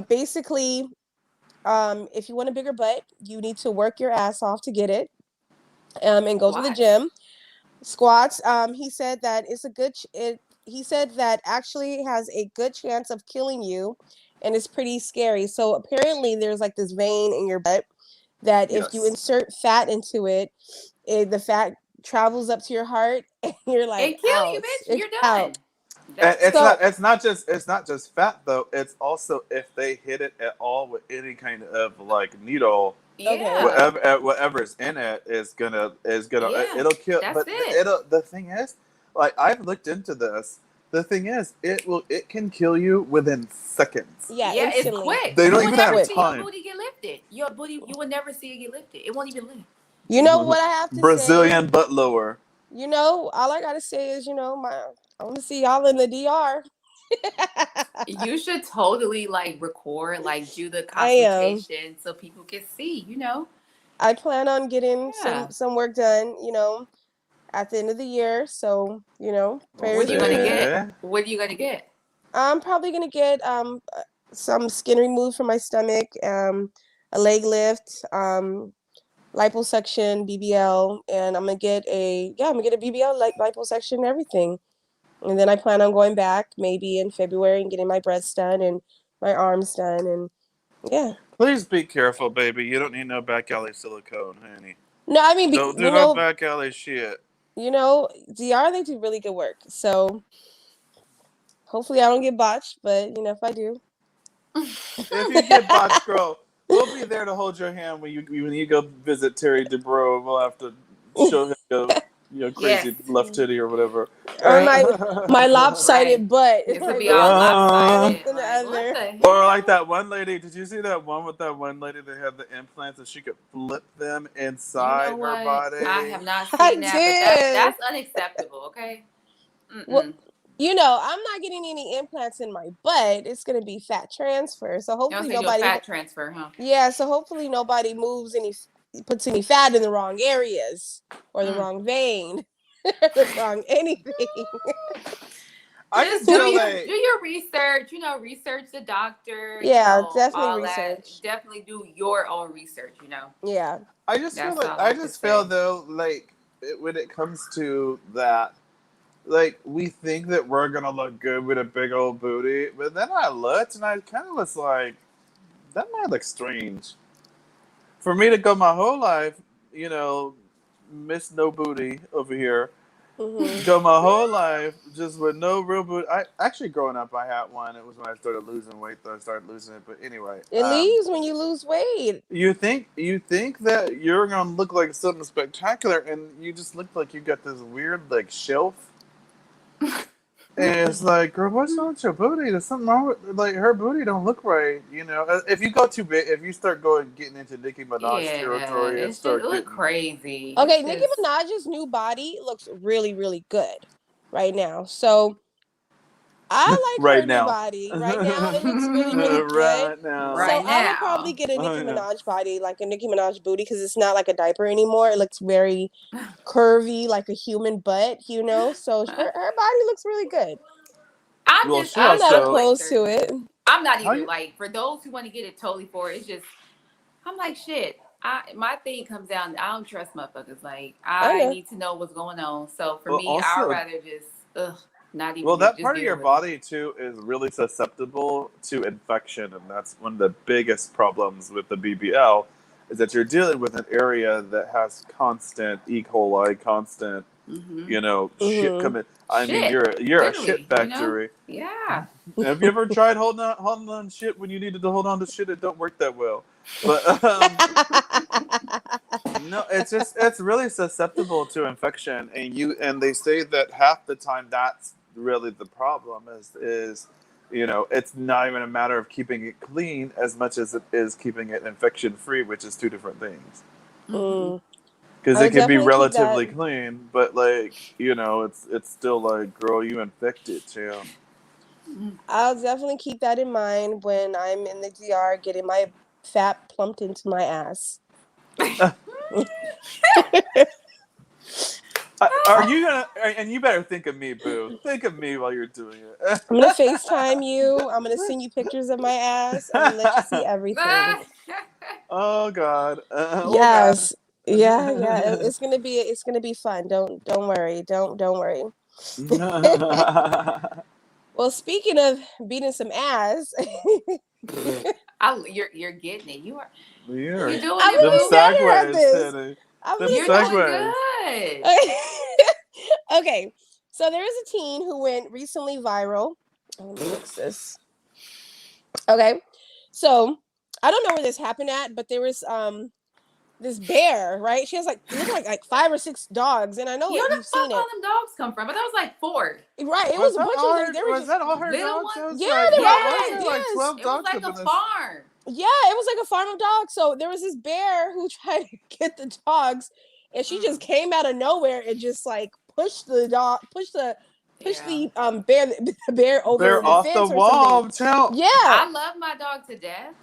Basically, if you want a bigger butt, you need to work your ass off to get it, and go to the Squats. gym. Squats. He said that it's a good. He said that actually has a good chance of killing you, and it's pretty scary. So apparently, there's like this vein in your butt that if you Yes. insert fat into it, the fat travels up to your heart, and you're like, It kill you, out. bitch. It's You're out. done. And That's it. So it's not just fat though. It's also if they hit it at all with any kind of like needle, okay, Yeah. whatever's in it is gonna Yeah. it'll kill. That's But it. the thing is, like I've looked into this. The thing is, it can kill you within seconds. yeah, Yeah, it's instantly. quick. They You don't will even It's never have quick. see your time. booty get lifted. Your booty, you will never see it get lifted. It won't even lift. You know what I have to say? Brazilian butt lower. All I gotta say is, I want to see y'all in the DR. You should totally like record, like do the I am. consultation so people can see, you know? I plan on getting Yeah. some work done, at the end of the year. So, We'll prayers What are you with gonna me. get? see. What are you gonna get? I'm probably gonna get some skin removed from my stomach, a leg lift, liposuction, BBL, and I'm gonna get a BBL like liposuction, everything. And then I plan on going back maybe in February and getting my breasts done and my arms done, and yeah. Please be careful, baby. You don't need no back alley silicone, honey. No, I mean, Don't do no back alley shit. DR, they do really good work. So hopefully I don't get botched, but if I do. If you get botched, girl, we'll be there to hold your hand when you go visit Terry DeBro. We'll have to show him your Yes. crazy left titty or whatever. Or my Right. lopsided butt. This will Like be all one less lopsided. than the Like, what other. the Or like hell? that one lady. Did you see that one with that one lady that had the implants and she could flip them You know inside her what? I body? have not I seen that, but did. that's unacceptable, okay? Well, Mm-mm. I'm not getting any implants in my butt. It's gonna be fat transfer. So You don't hopefully say do a nobody. fat transfer, huh? Yeah. So hopefully nobody puts any fat in the wrong areas or the Mm. wrong vein, the wrong anything. I Just just do feel your like research. Research the doctor. Yeah, definitely All that. research. Definitely do your own research. Yeah. That's all I can say. though like when it comes to that, like we think that we're gonna look good with a big old booty, but then I looked and I kind of was like, that might look strange. For me to go my whole life, miss no booty over here, Hmm. go my whole life just with no real booty. I actually growing up I had one. It was when I started losing weight that I started losing it. But anyway, It leaves when you lose weight. you think that you're gonna look like something spectacular, and you just look like you got this weird like shelf. And it's like, girl, what's wrong with your booty? There's something wrong with like her booty. Don't look right. If you go too big, if you start getting into Nicki Minaj Yeah, territory and it's just it start look getting crazy. Okay, It's Nicki just Minaj's new body looks really, really good right now. So I like right her new now, body. Right now, it looks really, really good. right now, So right I would probably now. get a Nicki oh yeah. Minaj body, like a Nicki Minaj booty, because it's not like a diaper anymore. It looks very curvy, like a human butt, So her body looks really good. Well, she I'm not I'm also like opposed to certain. it. I'm not how either. you Like for those who want to get it totally for it, it's just I'm like shit. My thing comes down. I don't trust motherfuckers. Like I I know. need to know what's going on. So for well me, I'd also rather just not even well do. that Just part of deal your with it. body too is really susceptible to infection, and that's one of the biggest problems with the BBL is that you're dealing with an area that has constant E. coli, constant You know, shit Mhm. coming. I mean, Shit, you're a literally, shit factory. Yeah. Have you ever tried holding on shit when you needed to hold on to shit? It don't work that well. But no, it's really susceptible to infection, and they say that half the time that's really the problem is it's not even a matter of keeping it clean as much as it is keeping it infection free, which is two different things. Mm-hmm. Because I it would can be definitely keep that. relatively clean, but it's still like, girl, you infected, chill. I'll definitely keep that in mind when I'm in the DR getting my fat plumped into my ass. Are you gonna? And you better think of me, boo. Think of me while you're doing it. I'm gonna FaceTime you. I'm gonna send you pictures of my ass. I'm gonna let you see everything. Oh God. Oh God. Yes. Yeah, yeah. It's gonna be fun. Don't worry. Don't worry. Well, speaking of beating some ass, You're getting it. You're You're doing I'm it, gonna them be boo. better at segues, this. Teddy. I'm Them gonna You're be doing segues. good. Okay. So there is a teen who went recently viral. Let me fix this. Okay. So I don't know where this happened at, but there was this bear, right? She has like it looked like 5 or 6 dogs, and I know Yo, the you've fuck seen all it. them dogs come from? But that was like 4 Right. It Was was a that bunch all of her? like they were Was just that all her little dogs? ones. I was yeah, like, there were why is Yes, there like yes. 12 it was dogs like up a in this? farm. Yeah, it was like a farm of dogs. So there was this bear who tried to get the dogs, and she just came out of nowhere and just like pushed the dog, pushed Yeah. the bear, the bear over They're the off the fence or something. wall, chill. Yeah. I love my dog to death,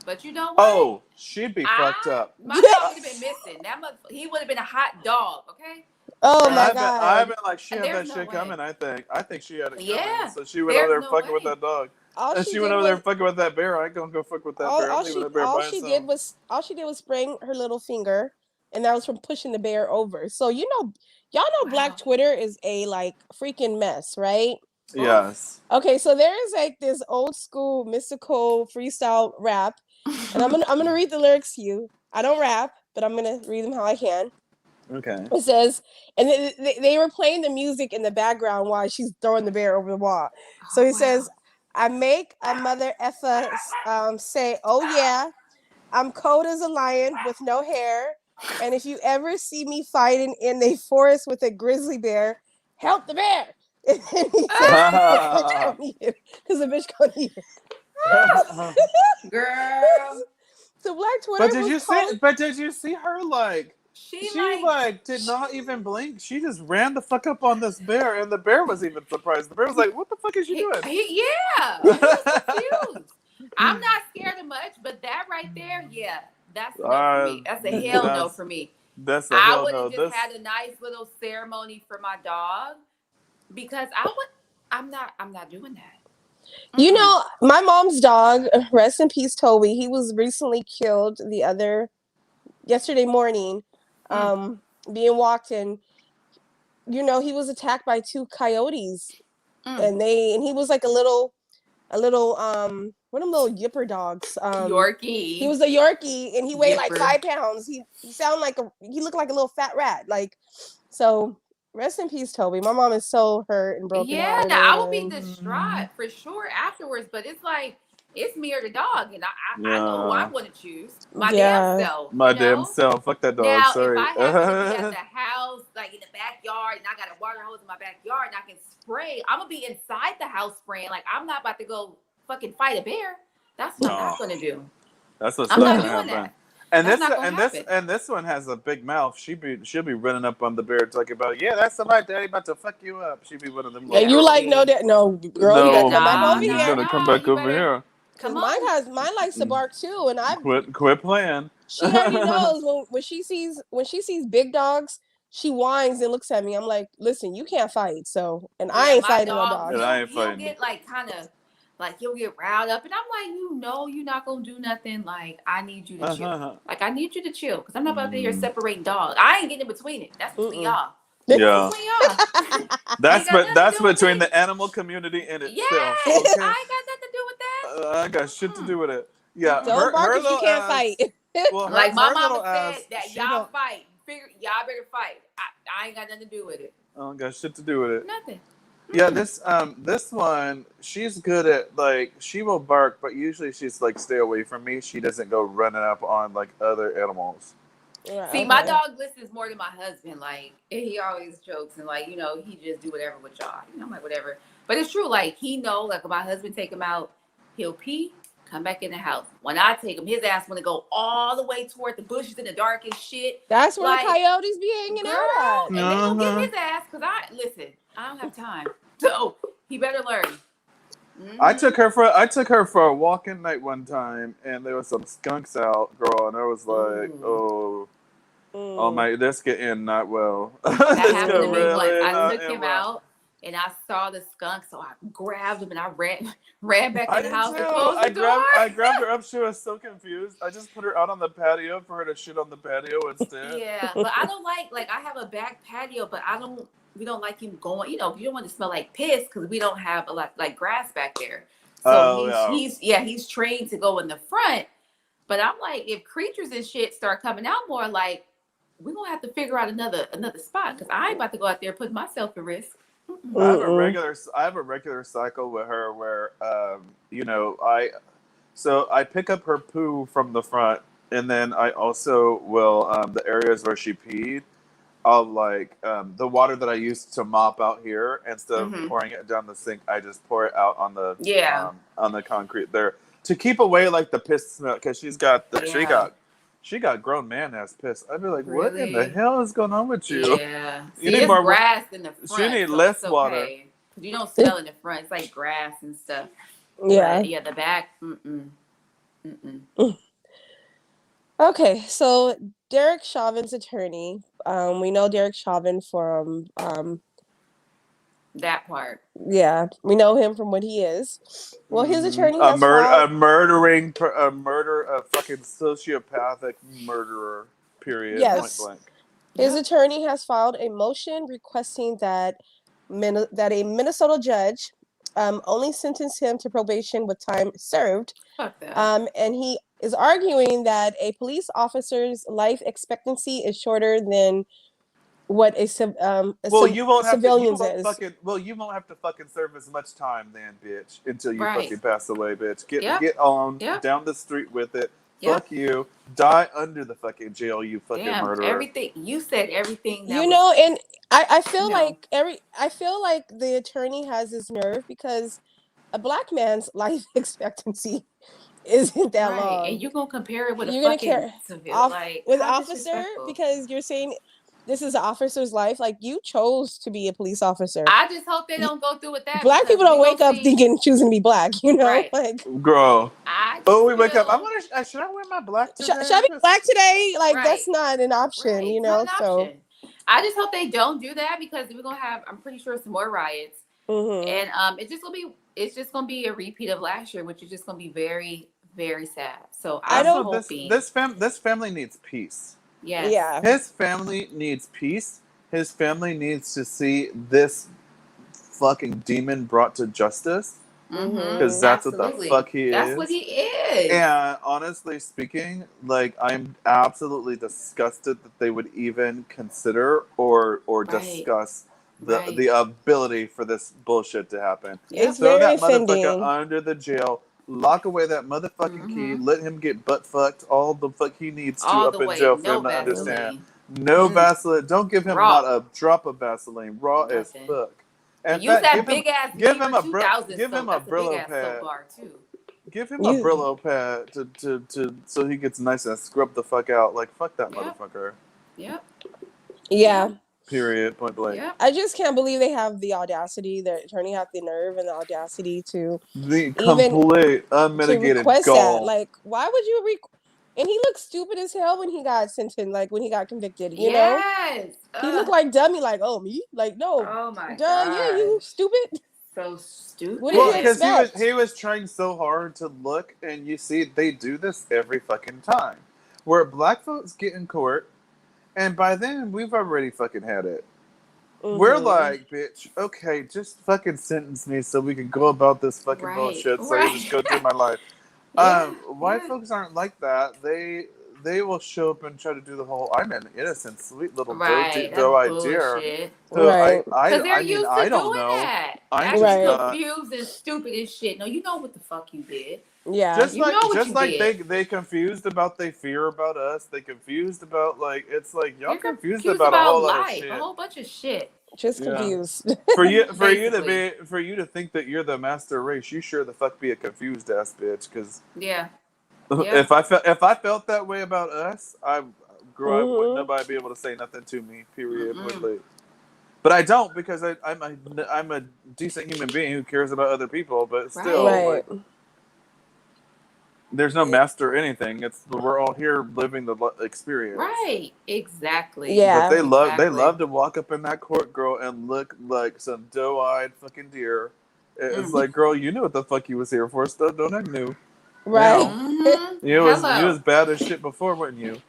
but you know what? Oh, she'd be fucked up. My dog would have been missing. He would have been a hot dog. Okay, Oh but my I've god. been like, she had there's that no shit way. coming. I think she had it coming. Yeah, So she went over there's there no fucking with way. that dog. All And she she went did over there was fucking with that bear. I ain't gonna go fuck with that bear. I'm leaving that bear all by she himself. did was spraying her little finger, and that was from pushing the bear over. So y'all know Black Wow. Twitter is a like freaking mess, right? Oof. Yes. Okay, so there is like this old school mystical freestyle rap, and I'm gonna read the lyrics to you. I don't rap, but I'm gonna read them how I can. Okay. It says, and they were playing the music in the background while she's throwing the bear over the wall. So Oh he wow. says, "I make a mother effa say, oh yeah, I'm cold as a lion with no hair, and if you ever see me fighting in a forest with a grizzly bear, help the bear." And then he says, "Cause the bitch gonna eat it. Cause the bitch gonna eat it." Girl, So Black But Twitter did was you see? calling. But did you see her like? she She like like did not even blink. She just ran the fuck up on this bear, and the bear was even surprised. The bear was like, "What the fuck is you doing?" he was confused. I'm not scared of much, but that right there, yeah, that's a no for me. That's a hell no that's for me. that's a I hell would no. have just This had a nice little ceremony for my dog because I'm not doing that. You Mm-mm. know, my mom's dog, rest in peace, Toby. He was recently killed yesterday morning, Mm. being walked in. He was attacked by 2 coyotes, Mm. and he was like a little one of them little yipper dogs. He Yorkie. was a Yorkie, and he weighed like Yipper. 5 pounds. He looked like a little fat rat. Like, so rest in peace, Toby. My mom is so hurt and Yeah, now I brokenhearted, would be and distraught for sure afterwards, but it's like it's me or the dog, and I know who yeah, I'm going to choose. My damn yeah. self, my damn self. Fuck that dog. Now, if Sorry. I happen to be at the house, like in the backyard, and I got a water hose in my backyard, and I can spray, I'm gonna be inside the house spraying. Like I'm not about to go fucking fight a bear. That's what I'm No, not gonna do. that's what's I'm not not gonna doing happen. that. And That's this not gonna and this happen. and this one has a big mouth. She'll be running up on the bear talking about, yeah, that's somebody daddy about to fuck you up. She'd be one of them little And you girls. like, no, See, that no, girl, you better No, come back no, over you no, here, better come no. back You over better here. because come on. mine likes to bark too, and Quit playing. she already knows when she sees big dogs, she whines and looks at me. I'm like, listen, you can't fight, so, and I Yeah, ain't my fighting no dog, dog. And I ain't he'll fighting. get like kind of like he'll get riled up, and I'm like, you're not gonna do nothing. Like I need you to chill. Like I need you to chill because I'm not about to be here separating dogs. I ain't getting in between it. That's between Mm-mm. y'all. That's Yeah. between y'all. Ain't got nothing to That's do with between me. the animal community and itself. Yes, Okay. I ain't got nothing to do with that. I got shit to Mm-mm. do with it. Yeah, Mm-mm. Don't bark her if you little can't fight. ass. Well, Like my her mama little said ass. that She y'all don't. fight. y'all better fight. I ain't got nothing to do with it. I don't got shit to do with it. Nothing. Yeah, this one, she's good at, like, she will bark, but usually she's like, stay away from me. She doesn't go running up on like other animals. Right, See, okay. my dog listens more to my husband. Like, he always jokes and like, he just do whatever with y'all. I'm like, whatever. But it's true. Like, he know, like, when my husband take him out, he'll pee, come back in the house. When I take him, his ass want to go all the way toward the bushes in the dark and shit. That's where like, the coyotes be hanging girl, out and at. they gonna get his ass because I don't have time. So he better learn. Mm-hmm. I took her for a walk in night one time, and there was some skunks out, girl, and I was like, oh my, this getting not well. That happened to me really once. I not took him well. out and I saw the skunk, so I grabbed him and I ran back I in the did house too. and closed the door. I grabbed her up. She was so confused. I just put her out on the patio for her to shit on the patio instead. Yeah, but I don't like I have a back patio, but we don't like him going. You don't want to smell like piss because we don't have a lot like grass back there. So he's trained to go in the front. But I'm like, if creatures and shit start coming out more, like, we're gonna have to figure out another spot because I ain't about to go out there putting myself at risk. I have a regular cycle with her where I pick up her poo from the front, and then I also will the areas where she peed, I'll like the water that I used to mop out here, instead of pouring it down the sink, I just pour it out on the concrete there to keep away like the piss smell, because she got grown man ass piss. I'd be like, what in the hell is going on with you? Yeah. You need more grass in the front. She need less water. You don't smell in the front. It's like grass and stuff. Yeah. But, yeah, the back. Okay, so Derek Chauvin's attorney. We know Derek Chauvin from that part. Yeah, we know him from what he is. Well, his attorney has a fucking sociopathic murderer. Period. Yes. Point blank. His attorney has filed a motion requesting that a Minnesota judge only sentence him to probation with time served. Fuck that. And he is arguing that a police officer's life expectancy is shorter than what you won't civilians is. You won't have to fucking serve as much time then, bitch, until you Right. fucking pass away, bitch. Get on down the street with it. Yep. Fuck you. Die under the fucking jail, you fucking murderer. Everything you said, everything. And I feel like the attorney has his nerve because a black man's life expectancy isn't that long. And you're gonna compare it with a fucking civil, officer, because you're saying this is an officer's life. Like, you chose to be a police officer. I just hope they don't go through with that. Black people don't wake up choosing to be black, Right. Like, girl. We wake up. Should I wear my black today? Should I be black today? Like, that's not an option, Right. So option. I just hope they don't do that, because we're gonna have, I'm pretty sure, some more riots. And it's just gonna be a repeat of last year, which is just gonna be very, very sad. So I'm hoping this family needs peace. Yes. Yeah. His family needs peace. His family needs to see this fucking demon brought to justice. Because that's what the fuck he is. That's what he is. And honestly speaking, like, I'm absolutely disgusted that they would even consider or discuss the ability for this bullshit to happen. It's Throw very that motherfucker offending. under the jail. Lock away that motherfucking key. Let him get butt fucked all the fuck he needs to up in jail for him to understand. No Vaseline. Don't give him not a drop of Vaseline. Raw as fuck. And use that big ass. Give him a Brillo pad. Give him a Brillo pad to so he gets nice and scrub the fuck out. Like, fuck that motherfucker. Yep. Yeah. Period. Point blank. Yep. I just can't believe they have the audacity. The attorney had the nerve and the audacity to complete unmitigated request gall. that. Like, why would you and he looked stupid as hell when he got sentenced, like when he got convicted, you know? He looked like dummy, like, oh, me? Like, no. Oh my god. Yeah, you stupid. So stupid. What did you expect? He was trying so hard to look, and you see, they do this every fucking time. Where black folks get in court, and by then, we've already fucking had it. We're like, bitch, okay, just fucking sentence me so we can go about this fucking bullshit so I can just go through my life. White folks aren't like that. they will show up and try to do the whole I'm an innocent, sweet little Right. That's doe-eyed deer. bullshit. Who Right. Because they're I mean, used I to don't doing know. that. I'm Acting just Right. not. confused and stupid as shit. No, you know what the fuck you did. Yeah. You know what Just you like did. they confused about they fear about us. They confused about like it's like y'all They're confused confused about a about whole lot of life. A shit. whole bunch of shit. Just Yeah. confused. For you Basically. for you to think that you're the master race, you sure the fuck be a confused ass bitch. Because Yeah. Yeah. if I felt that way about us, I wouldn't Hmm. nobody be able to say nothing to me. Period. Would Mm-mm. they? But I don't because I'm a decent human being who cares about other people. But still, Right. Right. like, there's no master or anything. It's we're all here living the experience. Right. Exactly. But Yeah. they Exactly. love to walk up in that court, girl, and look like some doe-eyed fucking deer. It's Mm. like, girl, you knew what the fuck you was here for. Still, don't act new. Right. Now Mm-hmm. you was Hello. bad as shit before, weren't you?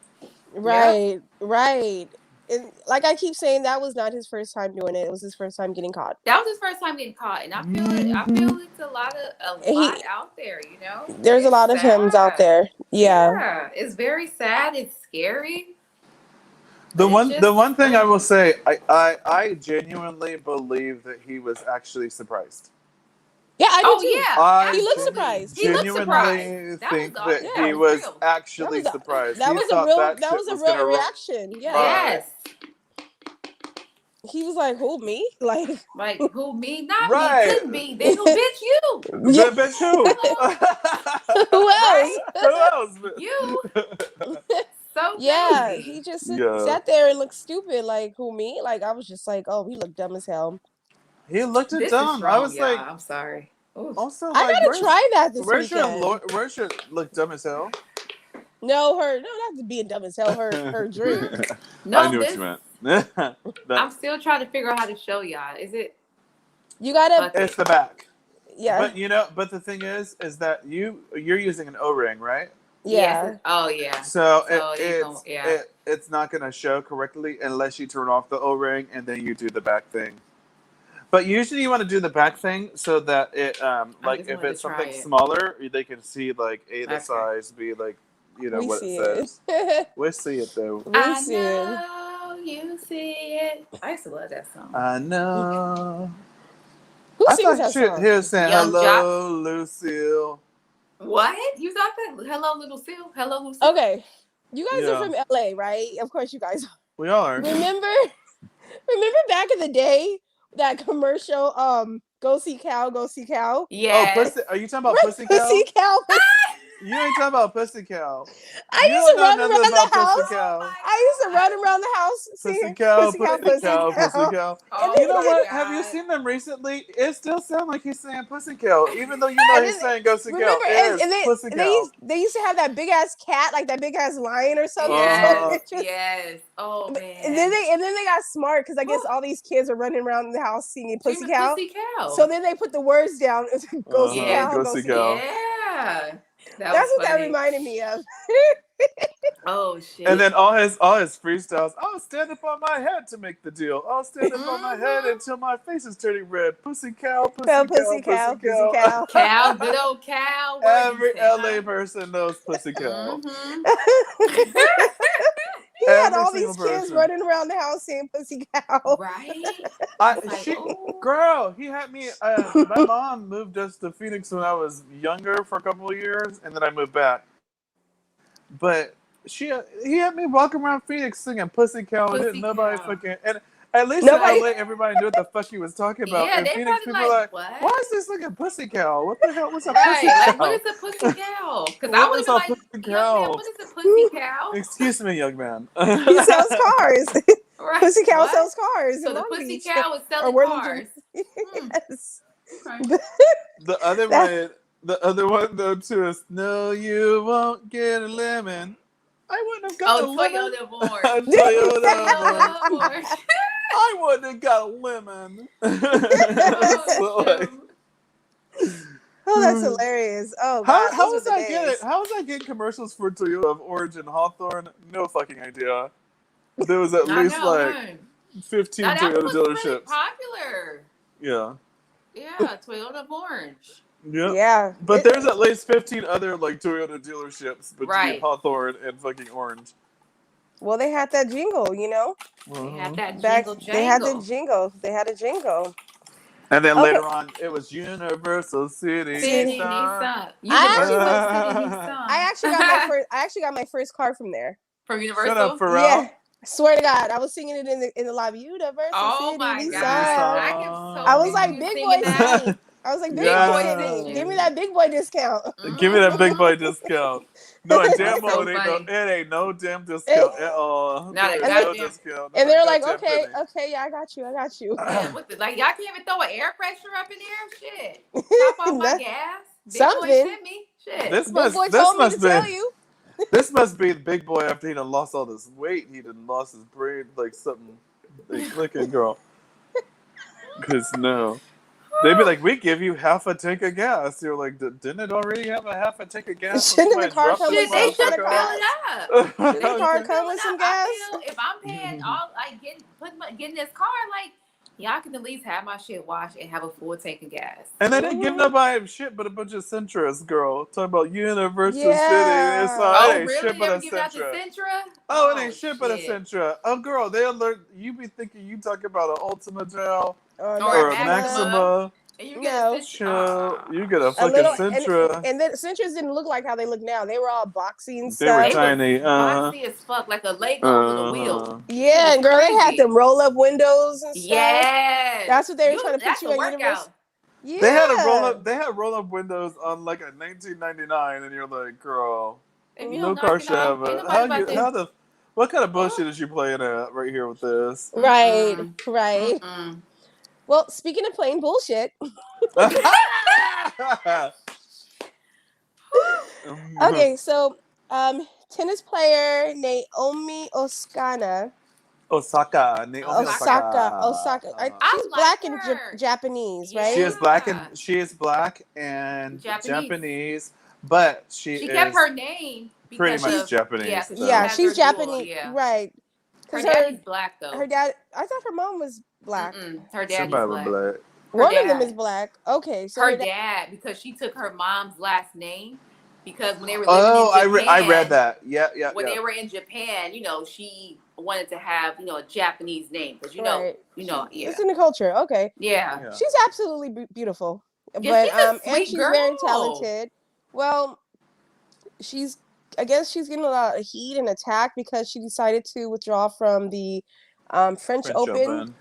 Yep. Right. Right. And like I keep saying, that was not his first time doing it. It was his first time getting caught. That was his first time getting caught, and I feel it. I Hmm feel it's a lot He out there. You know, there's a it's lot of hymns out sad. there. Yeah. Yeah, it's very sad. It's scary, but it's The just one thing I will say, I genuinely believe that he was actually surprised. Yeah, I do Oh too. yeah, I He looked absolutely. surprised. He looked surprised. genuinely That was think all. that That Yeah. he was was real. That actually was surprised. He thought that that shit was a was real gonna roll. reaction. Yeah. Right. Yes. He was like, "Who, me?" Like, Like who? Me? Not me. Right. Couldn't be. Then who? Bitch, you. yeah. Bitch, who? Hello. Who else? Right? Who else? You. So Yeah, crazy. he just Yeah. sat there and looked stupid. Like, who, me? Like, I was just like, oh, he looked dumb as hell. He looked it This is dumb. I strong, was y'all. like, I'm sorry. Ooh. also I like, gotta try that this where's your weekend. where's your look dumb as hell? No, not being dumb as hell. Her drink. I No, knew what this. you meant. I'm That still trying to figure out how to show y'all. Is it? You gotta, Fuck it's it. the back. yeah, But but the thing is that you're using an O-ring, right? Yes. yeah. Oh yeah. So So you gonna yeah. it's not gonna show correctly unless you turn off the O-ring and then you do the back thing. But usually you want to do the back thing so that it I like just if wanted it's to try something it. smaller, they can see like A the Okay. size, B like We what it see says. it. We see it though. We I see it. know you see it. I used to love that song. I know. Who I sings thought that shit song? he was saying Young Jock. hello, Lucille. What? You thought that? Hello, little Seal. Hello, Lucille. Okay, you guys are Yeah, from LA, right? Of course, you guys are. we are. Remember back in the day that commercial, go see Cal, go see Cal. Oh, Yes. pussy! Are you talking about Pussy Pussy Cow? Cal. You ain't talking about Pussy Cow. I You used don't to know run nothing around the about Pussy house. Oh Cow. my I used to run around the house Pussy singing Cow, Pussy Cal, Pussy Pussy Cow, Pussy Cal. Cow. And Oh You then, know my what? Have you God. seen them recently? It still sounds like he's saying Pussy Cow, even though you know and he's then saying Go See Cow. remember, It is and Pussy they Cow. they used to have that big ass cat, like that big ass lion or something. So Yes. Uh-huh. it just, Yes. Oh and then man. they got smart because I guess Whew. all these kids are running around the house singing Pussy Dreaming Cow. Pussy Cow. So then they put the words down. Go see Yeah. Cal, Go go See see. Cow. Yeah. That That's was what that funny. reminded me of. Oh shit. And then all his freestyles. I'll stand up on my head to make the deal. I'll stand up on my head Mhm. until my face is turning red. Pussy Cow, Pussy Go Cow, Pussy Cal, Pussy Pussy Cow. Cal. Cow, good old cow. What you Every say, LA huh? person knows Pussy Cow. Mm-hmm. He had Every all single these kids person. running around the house saying Pussy Cow. Right? It's like, She, oh. girl, he had me. My mom moved us to Phoenix when I was younger for a couple of years, and then I moved back. But he had me walking around Phoenix singing "Pussy Cow," and didn't Pussy nobody cow. fucking. And at least in Nobody. LA, everybody knew what the fuck he was talking about. Yeah, In they Phoenix, probably people like, are like, what? "Why is this like a pussy cow? What the hell? What's a pussy Right, like, what cow? is a pussy cow? Because I What would is have been a like, pussy young man, cow? what is a pussy cow? Excuse me, young man." He sells cars. Right. Pussy Cow What? sells cars So in the Long pussy Beach. cow is Or selling Worthington. cars. Hmm. Yes. Okay. The other That- one, though too is "No, you won't get a lemon." I wouldn't have got a Oh, lemon. Toyota Born. A Toyota Born. Toyota Born. I wouldn't have got a lemon. Oh, So, like, shoot. Oh, that's hilarious. Oh God, how those was were the I getting? days. How was I getting commercials for Toyota of Orange and Hawthorne? No fucking idea. There was at I least know, like huh? 15 Now, that Toyota one was really dealerships. popular. Yeah. Yeah, Toyota Orange. Yep. Yeah. But there's at least 15 other like Toyota dealerships between Right. Hawthorne and fucking Orange. Well, they had that jingle, you know. They had that Back jingle they had the jangle. jingle. They had a jingle. And then Okay. later on, it was Universal City City. City Nissan. Nissan. I actually Universal went. City I actually got my first. I actually got my first car from there. From Shut up, Universal. Pharrell. Yeah. I swear to God, I was singing it in the lobby. Universal Oh City my Nissan. God. I can I so was picture like, you big singing boy that. city. I was like, big Big boy boy city. section. Give me that big boy discount. Give me that big boy discount. No, and damn That's well so it funny. ain't no damn discount at all. Not There a is no goddamn. discount. And Not a they're like, goddamn okay, penny. okay, yeah, I got you. Yeah, what the, like y'all can't even throw an air pressure up in there? Shit. Top off my That- gas. Big boy Something. sent me. Shit. This Big boy this told me must to be tell you. this must be the big boy after he done lost all this weight. He done lost his brain like something. Like, look at girl. Cause no. They'd be like, we give you half a tank of gas. You're like, didn't it already have a half a tank of gas? Shouldn't the car come Shit, with they some kind should of fill gas? it up. Shouldn't They the car should come fill with it some up. gas? I feel if I'm paying all like getting this car, like y'all can at least have my shit washed and have a full tank of gas. And they didn't give nobody shit but a bunch of Centras, girl. Talking about Universal City. Yeah. It's Oh, it ain't really? shit They but ever a give out the Centra. Sentra? Oh, it ain't shit but a shit. Sentra. Oh, girl, they alert. You be thinking you talking about an Ultima Gel Or or a Maxima. Maxima. And you No. get a Sentra. Chill. You get a A fucking little, Sentra. and then Centras didn't look like how they look now. They were all boxy and They were stuff. They tiny. was boxy as fuck, like a Lego with a wheel. Yeah, Shit and was girl, they had crazy. them roll up windows and stuff. Yes. That's what they were trying to That's put you a on workout. Universal. Yeah. They had a roll up. They had roll up windows on like a 1999, and you're like, girl, If you no don't car knock it should have off, ain't a. nobody about to. How the? What kind of bullshit is you playing at right here with this? Right, right. Mm-mm. Well, speaking of playing bullshit, okay, so tennis player Naomi Osaka. Osaka, Naomi Osaka. Osaka. I She's like black and her. Japanese, Yeah. right? She is black and Japanese, but she kept is her name pretty because much of Japanese. yeah, because so. she Yeah, has she's her dual, Japanese, yeah. right? Her Because daddy's black though. her dad. I thought her mom was black. Her daddy's Somebody black. black. One of them is black. Okay, so her dad, because she took her mom's last name, because when they were living in Japan, I read that. Yeah. When they were in Japan, you know, she wanted to have, you know, a Japanese name because yeah, it's in the culture. Okay, yeah. She's absolutely beautiful, Yeah, but she's a sweet and she's girl. very talented. Well, I guess she's getting a lot of heat and attack because she decided to withdraw from the French Open.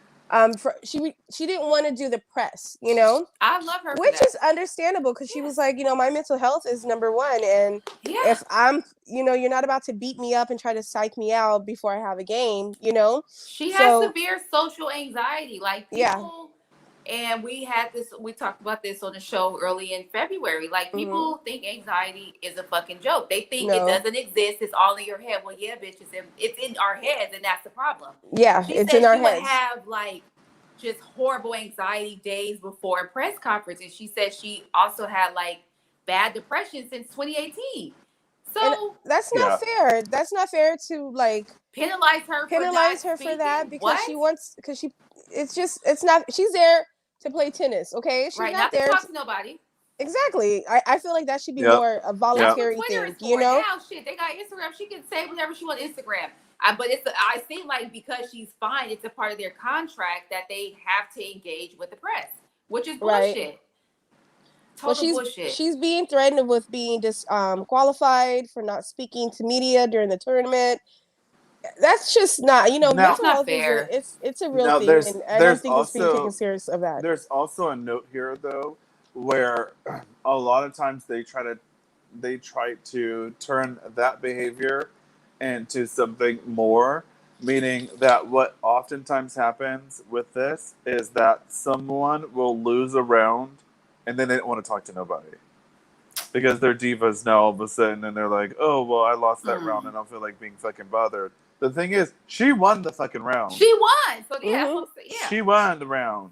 She didn't want to do the press, you know. I love her, which is understandable because she was like, you know, my mental health is number one, and if I'm, you know, you're not about to beat me up and try to psych me out before I have a game, you know. She has severe social anxiety, like people. Yeah. And we talked about this on the show early in February. Like, people think anxiety is a fucking joke. They think it doesn't exist. It's all in your head. Well, yeah, bitch, it's in our heads, and that's the problem. Yeah, it's in our heads. She would have, like, just horrible anxiety days before a press conference. And she said she also had, like, bad depression since 2018. So and that's not fair. That's not fair to, like, penalize her for that because it's not, she's there to play tennis, okay? She's not there to talk to nobody. Exactly. I feel like that should be more a voluntary thing, you know? Now, shit, they got Instagram. She can say whatever she wants on Instagram. But I think, like, because she's fine, it's a part of their contract that they have to engage with the press, which is bullshit. Total bullshit. She's being threatened with being disqualified for not speaking to media during the tournament. That's just not, you know, mental health fair. It's a real thing, and I don't think it's being taken serious of that. There's also a note here though, where a lot of times they try to turn that behavior into something more, meaning that what oftentimes happens with this is that someone will lose a round and then they don't want to talk to nobody. Because they're divas now all of a sudden, and they're like, oh, well, I lost that round and I don't feel like being fucking bothered. The thing is, she won the fucking round. She won. So, yeah. She won the round.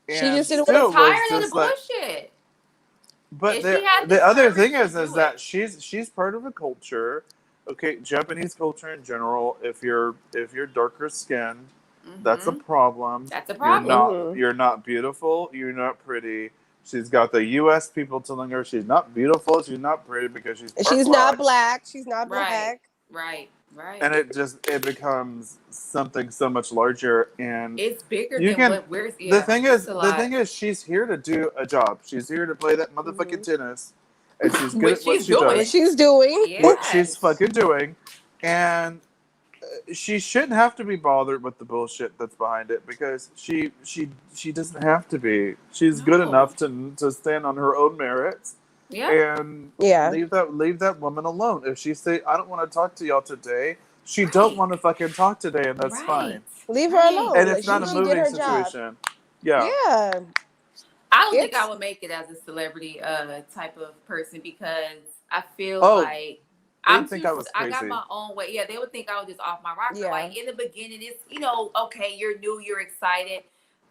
And she just didn't want tired of the bullshit. But the other thing is that she's part of a culture. Okay, Japanese culture in general, if you're darker skinned, that's a problem. That's a problem. You're not beautiful, you're not pretty. She's got the U.S. people telling her she's not beautiful, she's not pretty because she's part She's not black. black. She's not Right, black. right. And it becomes something so much larger. And It's bigger you than can. what we're. The Yeah, thing it's is, a lot. she's here to do a job. She's here to play that motherfucking tennis, and she's good Which at what she's she What doing. does, she's doing. what she's Yes. fucking doing, and she shouldn't have to be bothered with the bullshit that's behind it because she doesn't have to be. She's good No. enough to stand on her own merits Yeah. and Yeah. leave that woman alone. If she say I don't want to talk to y'all today, she don't Right. want to fucking talk today, and that's Right. fine. Leave her Right. And alone. Like it's not a she did moving her job. situation. Yeah. Yeah. I don't think I It's would make it as a celebrity type of person because I feel Oh, like they think I was I got crazy. my own way. Yeah, they would think I was just off my rocker. yeah. Like in the beginning, it's okay, you're new, you're excited,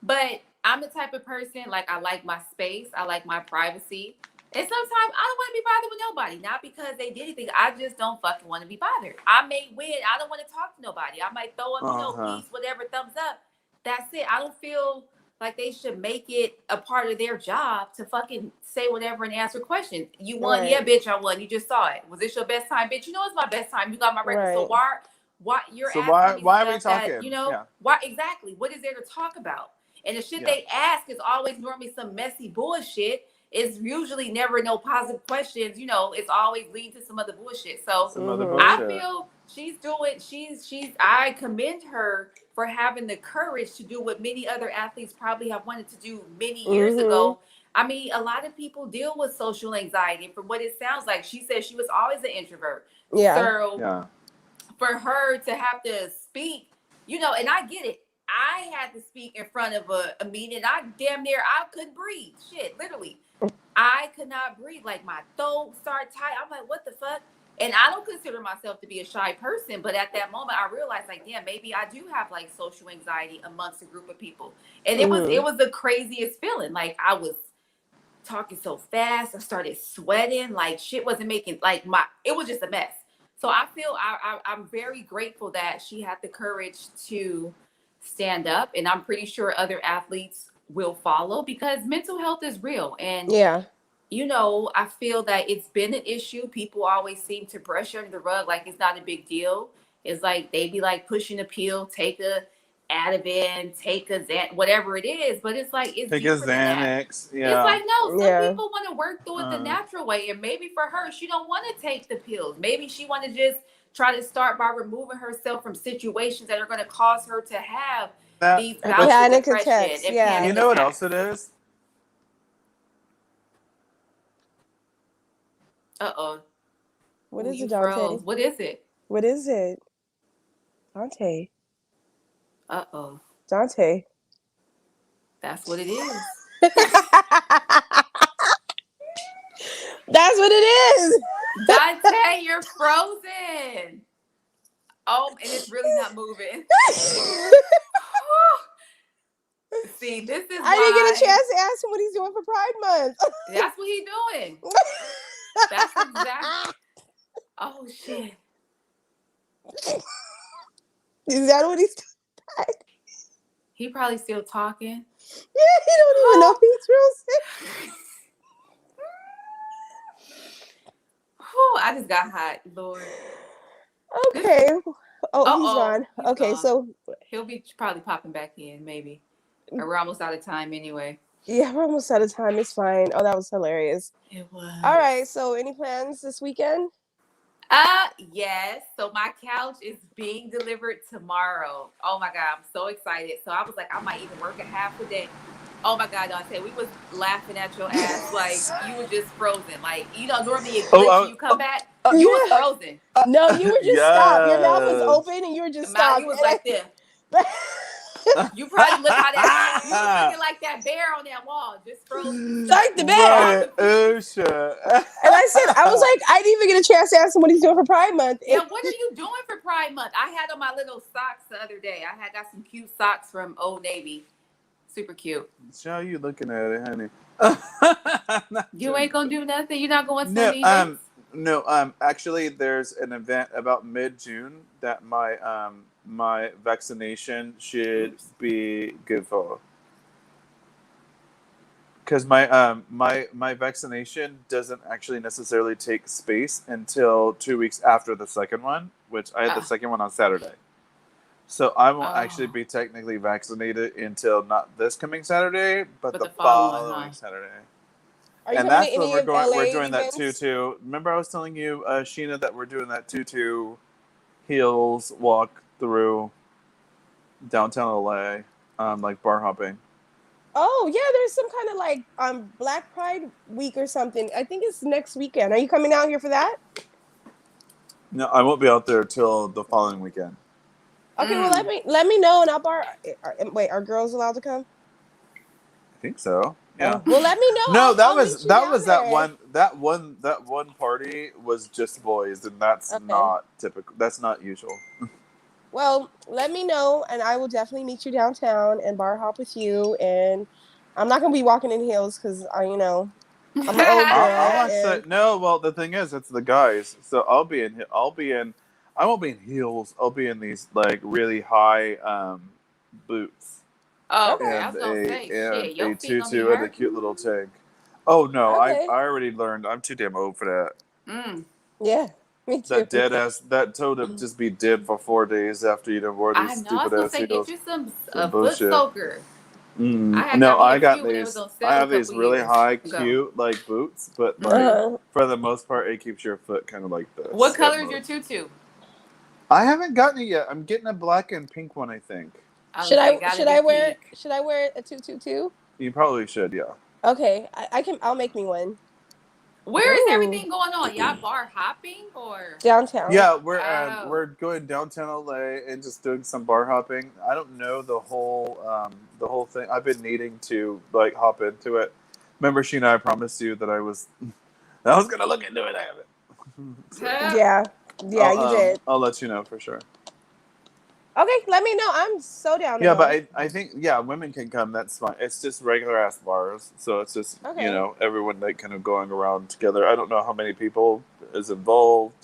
but I'm the type of person like I like my space, I like my privacy, and sometimes I don't want to be bothered with nobody. Not because they did anything, I just don't fucking want to be bothered. I may win, I don't want to talk to nobody. I might throw up, Uh-huh. peace, whatever, thumbs up. That's it. I don't feel like they should make it a part of their job to fucking say whatever and answer questions. You won, yeah, Right. bitch, I won. You just saw it. Was this your best time, bitch? You know it's my best time. You got my record. So Right. why you're So asking me why are we stuff that talking? Yeah. why exactly? What is there to talk about? And the shit Yeah. they ask is always normally some messy bullshit. It's usually never no positive questions. It's always leading to some other bullshit. So Some other I bullshit. feel she's I commend her for having the courage to do what many other athletes probably have wanted to do many years ago. I mean, a lot of people deal with social anxiety. And from what it sounds like, she said she was always an introvert. Yeah. So Yeah. for her to have to speak, and I get it. I had to speak in front of a meeting. I couldn't breathe. Shit, literally. I could not breathe. Like my throat started tight. I'm like, what the fuck? And I don't consider myself to be a shy person, but at that moment I realized like, damn, maybe I do have like social anxiety amongst a group of people. And it was the craziest feeling. Like I was talking so fast, I started sweating, like shit wasn't making it was just a mess. So I feel I'm very grateful that she had the courage to stand up, and I'm pretty sure other athletes will follow because mental health is real. And Yeah. I feel that it's been an issue. People always seem to brush under the rug like it's not a big deal. It's like they be like pushing a pill, take a Ativan, take a Xan, whatever it is. But it's like it's Take a deeper than that. Xanax. It's Yeah. like no, some Yeah. people want to work through it the natural way, and maybe for her, she don't want to take the pills. Maybe she want to just try to start by removing herself from situations that are going to cause her to have That. these But bouts of Panic depression attacks. and Yeah. panic you know what attacks. else it is? Uh-oh. What is You it, Dante? froze. What is it? What is it? Dante. Uh-oh. Dante. That's what it is. That's what it is. Dante, you're frozen. Oh, and it's really not moving. See, this is I didn't get a why chance to ask him what he's doing for Pride Month. that's what he's doing. That's exactly. Oh shit. Is that what he's doing? He probably still talking. Yeah, he don't even know he's real sick. Whew, I just got hot, Lord. Okay. Oh, he's Uh-oh, gone. he's Okay, gone. so He'll be probably popping back in, maybe. Or we're almost out of time anyway. yeah, we're almost out of time. It's fine. Oh, that was hilarious. It was. All right, so any plans this weekend? Yes. So my couch is being delivered tomorrow. Oh my God, I'm so excited. So I was like, I might even work a half a day. Oh my God, Dante, we was laughing at your ass like you were just frozen. Like, normally you glitch, you come back. You was frozen. No, you were just stopped. Your mouth was open and you were just stopped. You was like this. You probably look how that you was looking like that bear on that wall, just frozen. Like the bear. Oh shit. And I was like, I didn't even get a chance to ask him what he's doing for Pride Month. Yeah, what are you doing for Pride Month? I had on my little socks the other day. I got some cute socks from Old Navy. Super cute. Show you looking at it, honey. You ain't gonna do nothing. You're not going to any events? No. Actually, there's an event about mid-June that my vaccination should be good for. Because my vaccination doesn't actually necessarily take space until 2 weeks after the second one, which I had the second one on Saturday. So I won't actually be technically vaccinated until not this coming Saturday, but the following Saturday. Are you And coming to that's when any of we're LA doing that events? tutu. Remember I was telling you, Sheena, that we're doing that tutu heels walk through downtown LA, like bar hopping. Oh yeah, there's some kind of like Black Pride week or something. I think it's next weekend. Are you coming out here for that? No, I won't be out there till the following weekend. Okay, well let me know and I'll bar. Wait, are girls allowed to come? I think so. Yeah. Well, let me know. No, I'll meet you down there. that one party was just boys, and that's Okay. not typical. That's not usual. Well, let me know, and I will definitely meet you downtown and bar hop with you. And I'm not gonna be walking in heels because I'm an old I'll girl. actually And no. Well, the thing is, it's the guys. So I won't be in heels. I'll be in these like really high boots Okay, okay, I was and gonna say, and shit, a your feet gonna be tutu and a cute hurting. little tank. Oh no, I okay, already learned. I'm too damn old for that. Mm. yeah, me too. That dead ass, that toe to just be dead for 4 days after you done wore I these know. I was stupid gonna ass say, get heels. you some Some a foot bullshit. soaker. I had No, got me I a got few when they was these. on I sale a have these couple really years high, ago. cute like boots, but like Mm-hmm. Uh, for the most part, it keeps your foot kind of like What this at color is your most. tutu? I haven't gotten it yet. I'm getting a black and pink one, I think. I was gonna say, gotta be pink. should I wear a tutu too? You probably should, yeah. Okay, I can. I'll make me one. Where is Ooh, everything going on? Y'all bar hopping or? downtown. Yeah, Oh, we're going downtown LA and just doing some bar hopping. I don't know the whole thing. I've been needing to like hop into it. Remember, Sheena, I promised you that I was gonna look into it. I haven't. So Yeah, yeah, you did. I'll let you know for sure. Okay, let me know. I'm so down to Yeah, but go. I think women can come. That's fine. It's just regular ass bars, so it's just Okay. everyone like kind of going around together. I don't know how many people is involved.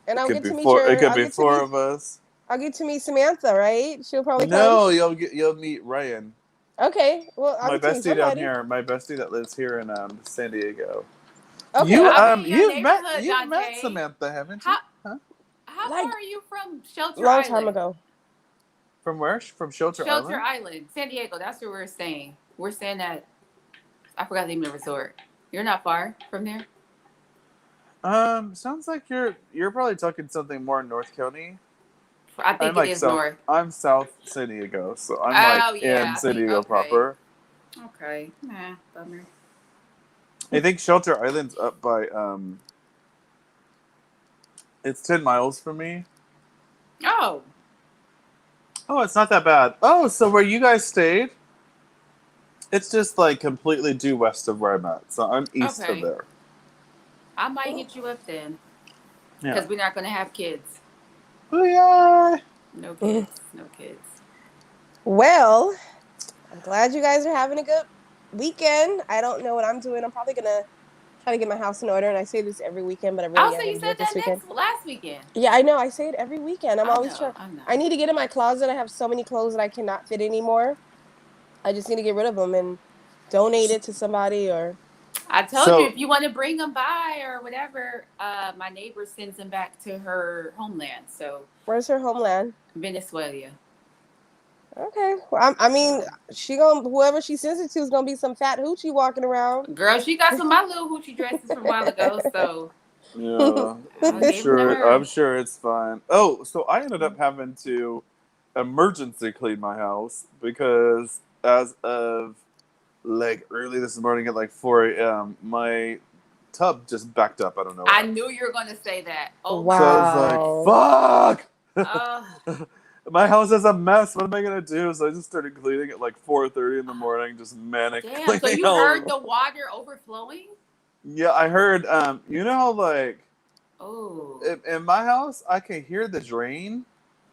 And It I'll could get be to meet four. It your could be four of us. I'll get to meet Samantha, right? She'll probably come. No, you'll meet Ryan, Okay. Well, I'll my get to meet bestie down somebody. here, my bestie that lives here in San Diego. Okay. You I'll be in your neighborhood, you've met Dante. Samantha, haven't you? How Huh? how far Like are you from Shelter long time Island? ago. From where? From Shelter Shelter Island. Island, San Diego. That's where we're staying. We're staying at. I forgot the name of the resort. You're not far from there. Sounds like you're probably talking something more North County. I I'm think it like is south. north. I'm South San Diego, so I'm like Oh in yeah, I San think Diego okay. proper. Okay. Nah, bummer. I think Shelter Island's up by it's 10 miles from me. Oh. Oh, it's not that bad. Oh, so where you guys stayed, it's just like completely due west of where I'm at. So I'm east of Okay. there. I might hit you up then. Yeah. Because we're not gonna have kids. Booyah! No kids. No kids. Well, I'm glad you guys are having a good weekend. I don't know what I'm doing. I'm probably gonna try to get my house in order. And I say this every weekend, but I really Oh, am so you gonna do said it this that weekend. last weekend. Yeah, I know. I say it every weekend. I'm I always know. trying. I know. I need to get in my closet. I have so many clothes that I cannot fit anymore. I just need to get rid of them and donate it to somebody or. I told you So if you want to bring them by or whatever, my neighbor sends them back to her homeland. So Where's her homeland? Venezuela. Okay. Well, I mean, So she gonna whoever she sends it to is gonna be some fat hoochie walking around. girl, she got some of my little hoochie dresses from a while ago. So yeah, I gave them to I'm her. sure it's fine. Oh, so I ended up having to emergency clean my house because as of like early this morning at like 4 a.m., my tub just backed up out of I nowhere. knew you were gonna say that. Oh my So I god. was like, Uh, fuck! My house is a mess. What am I gonna do? So I just started cleaning at like 4:30 in the morning, just manic damn. So cleaning you all heard over. the water overflowing? Yeah, I heard. You know how like Oh. in my house, I can hear the drain.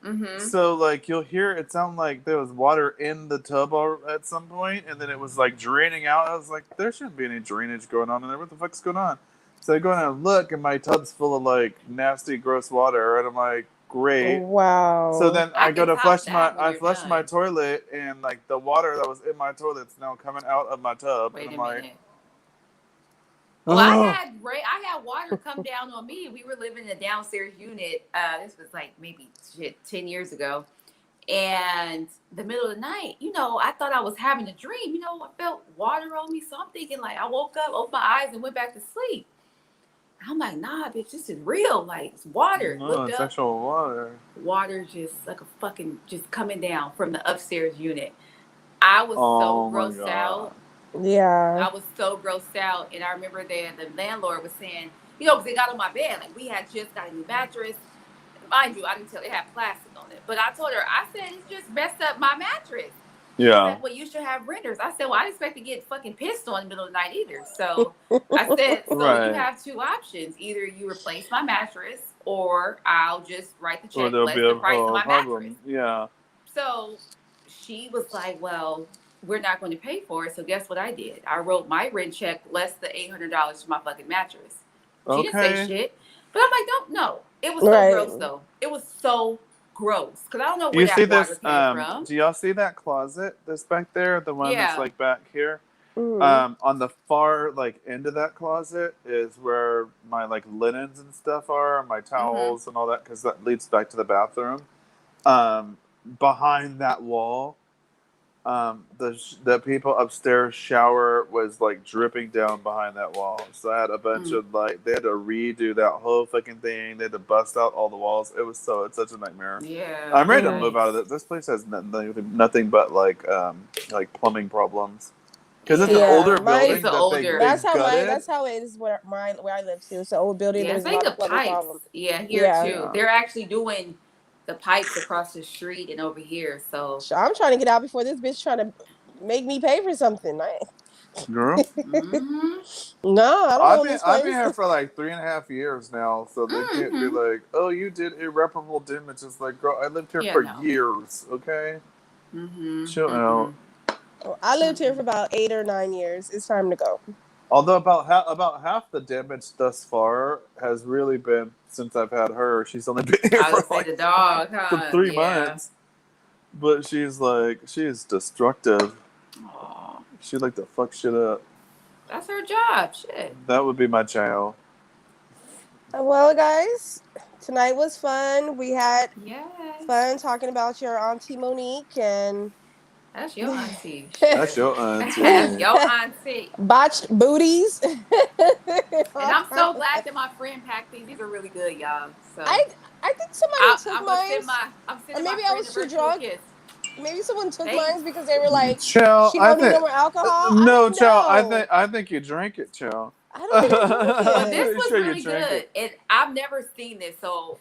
Mm-hmm. So like you'll hear it sound like there was water in the tub at some point, and then it was like draining out. I was like, there shouldn't be any drainage going on in there. What the fuck's going on? So I go in and look, and my tub's full of like nasty, gross water, and I'm like, great. Wow. So then I go can to top flush that when I you're flush my done. toilet, and like the water that was in my toilet's now coming out of my tub, Wait and a I'm like, minute. Well, oh, I had water come down on me. We were living in a downstairs unit. This was like maybe 10 years ago. And the middle of the night, I thought I was having a dream. I felt water on me. So I'm thinking like I woke up, opened my eyes and went back to sleep. I'm like, nah, bitch, this is real. Like it's water. no, Looked it's up, actual water. water just like a fucking just coming down from the upstairs unit. I was so Oh my grossed god. out. Yeah. I was so grossed out. And I remember the landlord was saying, because they got on my bed, like we had just got a new mattress. Mind you, I didn't tell it had plastic on it. But I told her, I said, it's just messed up my mattress. She's Yeah. like, well, you should have renters. I said, well, I didn't expect to get fucking pissed on in the middle of the night either. So I said, so you Right. have two options. Either you replace my mattress or I'll just write the Or check there'll less be the price of a my mattress. problem. Yeah. So she was like, well, we're not going to pay for it. So guess what I did? I wrote my rent check less than $800 for my fucking mattress. She didn't say Okay. shit. But I'm like, don't know. It was so Right. gross though. It was so gross. Because I don't know where You see that water this? came from. Do y'all see that closet that's back there? The one that's Yeah. like back here. Mhm. On the far like end of that closet is where my like linens and stuff are, my Mm-hmm. towels and all that, because that leads back to the bathroom. Behind that wall, the people upstairs shower was like dripping down behind that wall. So I had a bunch of like they had to redo that whole fucking thing. They had to bust out all the walls. It's such a nightmare. Yeah. I'm ready to Mhm. move out of it. This place has nothing but like plumbing problems. Because it's an Yeah, older mine. It's building an that they older. gutted. That's how it is where I live too. It's an old building. Yeah, There's it's a like lot the of plumbing pipes. problems. Yeah, here Yeah. too. Yeah. They're actually doing the pipes across the street and over here. So So I'm trying to get out before this bitch trying to make me pay for something. Girl. mm-hmm. No, I don't own this I've been place. here for like 3.5 years now, so they can't be Mm-hmm. like, oh, you did irreparable damage. It's like, girl, I lived here Yeah, for no. years, okay? Mm-hmm. Chill Mm-mm. out. I lived here Mm-mm. for about 8 or 9 years. It's time to go. Although about half the damage thus far has really been since I've had her. She's only been here I for would say like the dog, huh? three Yeah. months. But she is destructive. Aw, She like to fuck shit up. that's her job. Shit. That would be my child. Well, guys, tonight was fun. We had Yes. fun talking about your Auntie Monique and That's your auntie. Shit. That's your auntie. That's your auntie. botched booties. And I'm so glad that my friend packed these. These are really good, y'all. So I I think somebody took I'm gonna mine, send my or my maybe I friend a was too virtual drunk. kiss. Maybe someone took Thanks. mine because they were like, Chow, she I don't need no think more alcohol. I no, don't Chow. know. I think you drank it, Chow. I don't think I drank But it. this Pretty was sure you really drank good, it. and I've never seen this, so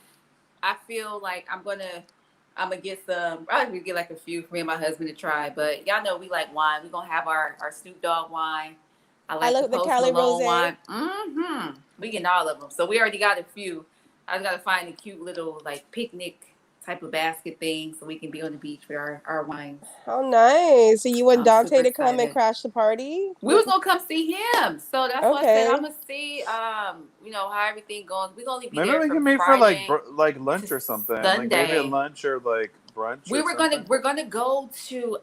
I feel like I'm gonna get some. Probably get like a few for me and my husband to try. But y'all know we like wine. We're gonna have our Snoop Dogg wine. I I like the look at the Post Cali Malone Rose. wine. Mm-hmm. We getting all of them. So we already got a few. I just gotta find a cute little like picnic type of basket thing so we can be on the beach with our wines. How nice. So you want I'm super Dante to come and excited. crash the party? We was gonna come see him, so that's why I said I'm Okay. gonna see, how everything goes. We're gonna be Maybe there we from can meet for like Friday lunch to or something. Like maybe a Sunday. lunch or like brunch We or were something. we're gonna go to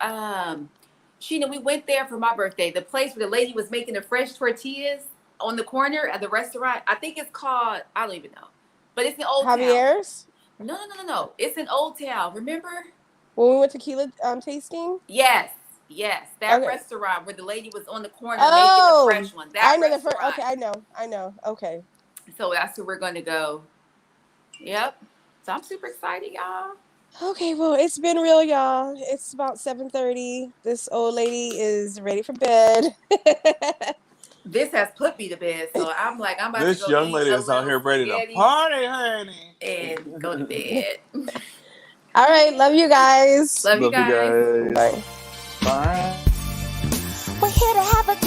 Sheena. We went there for my birthday. The place where the lady was making the fresh tortillas on the corner at the restaurant. I think it's called, I don't even know, but it's in Old Town. Javier's? No. It's in Old Town. Remember? When we went tequila tasting? Yes. Yes, that Okay. restaurant where the lady was on the corner making the Oh, fresh one. That I know the first. restaurant. Okay, I know. Okay. So that's where we're gonna go. Yep. So I'm super excited, y'all. Okay, well, it's been real, y'all. It's about 7:30. This old lady is ready for bed. This has put me to bed, so I'm like, I'm about to This go young eat lady a is out little here ready to spaghetti party, honey. and go to bed. All right, love you guys. Love you Love you guys. guys. Bye. Bye.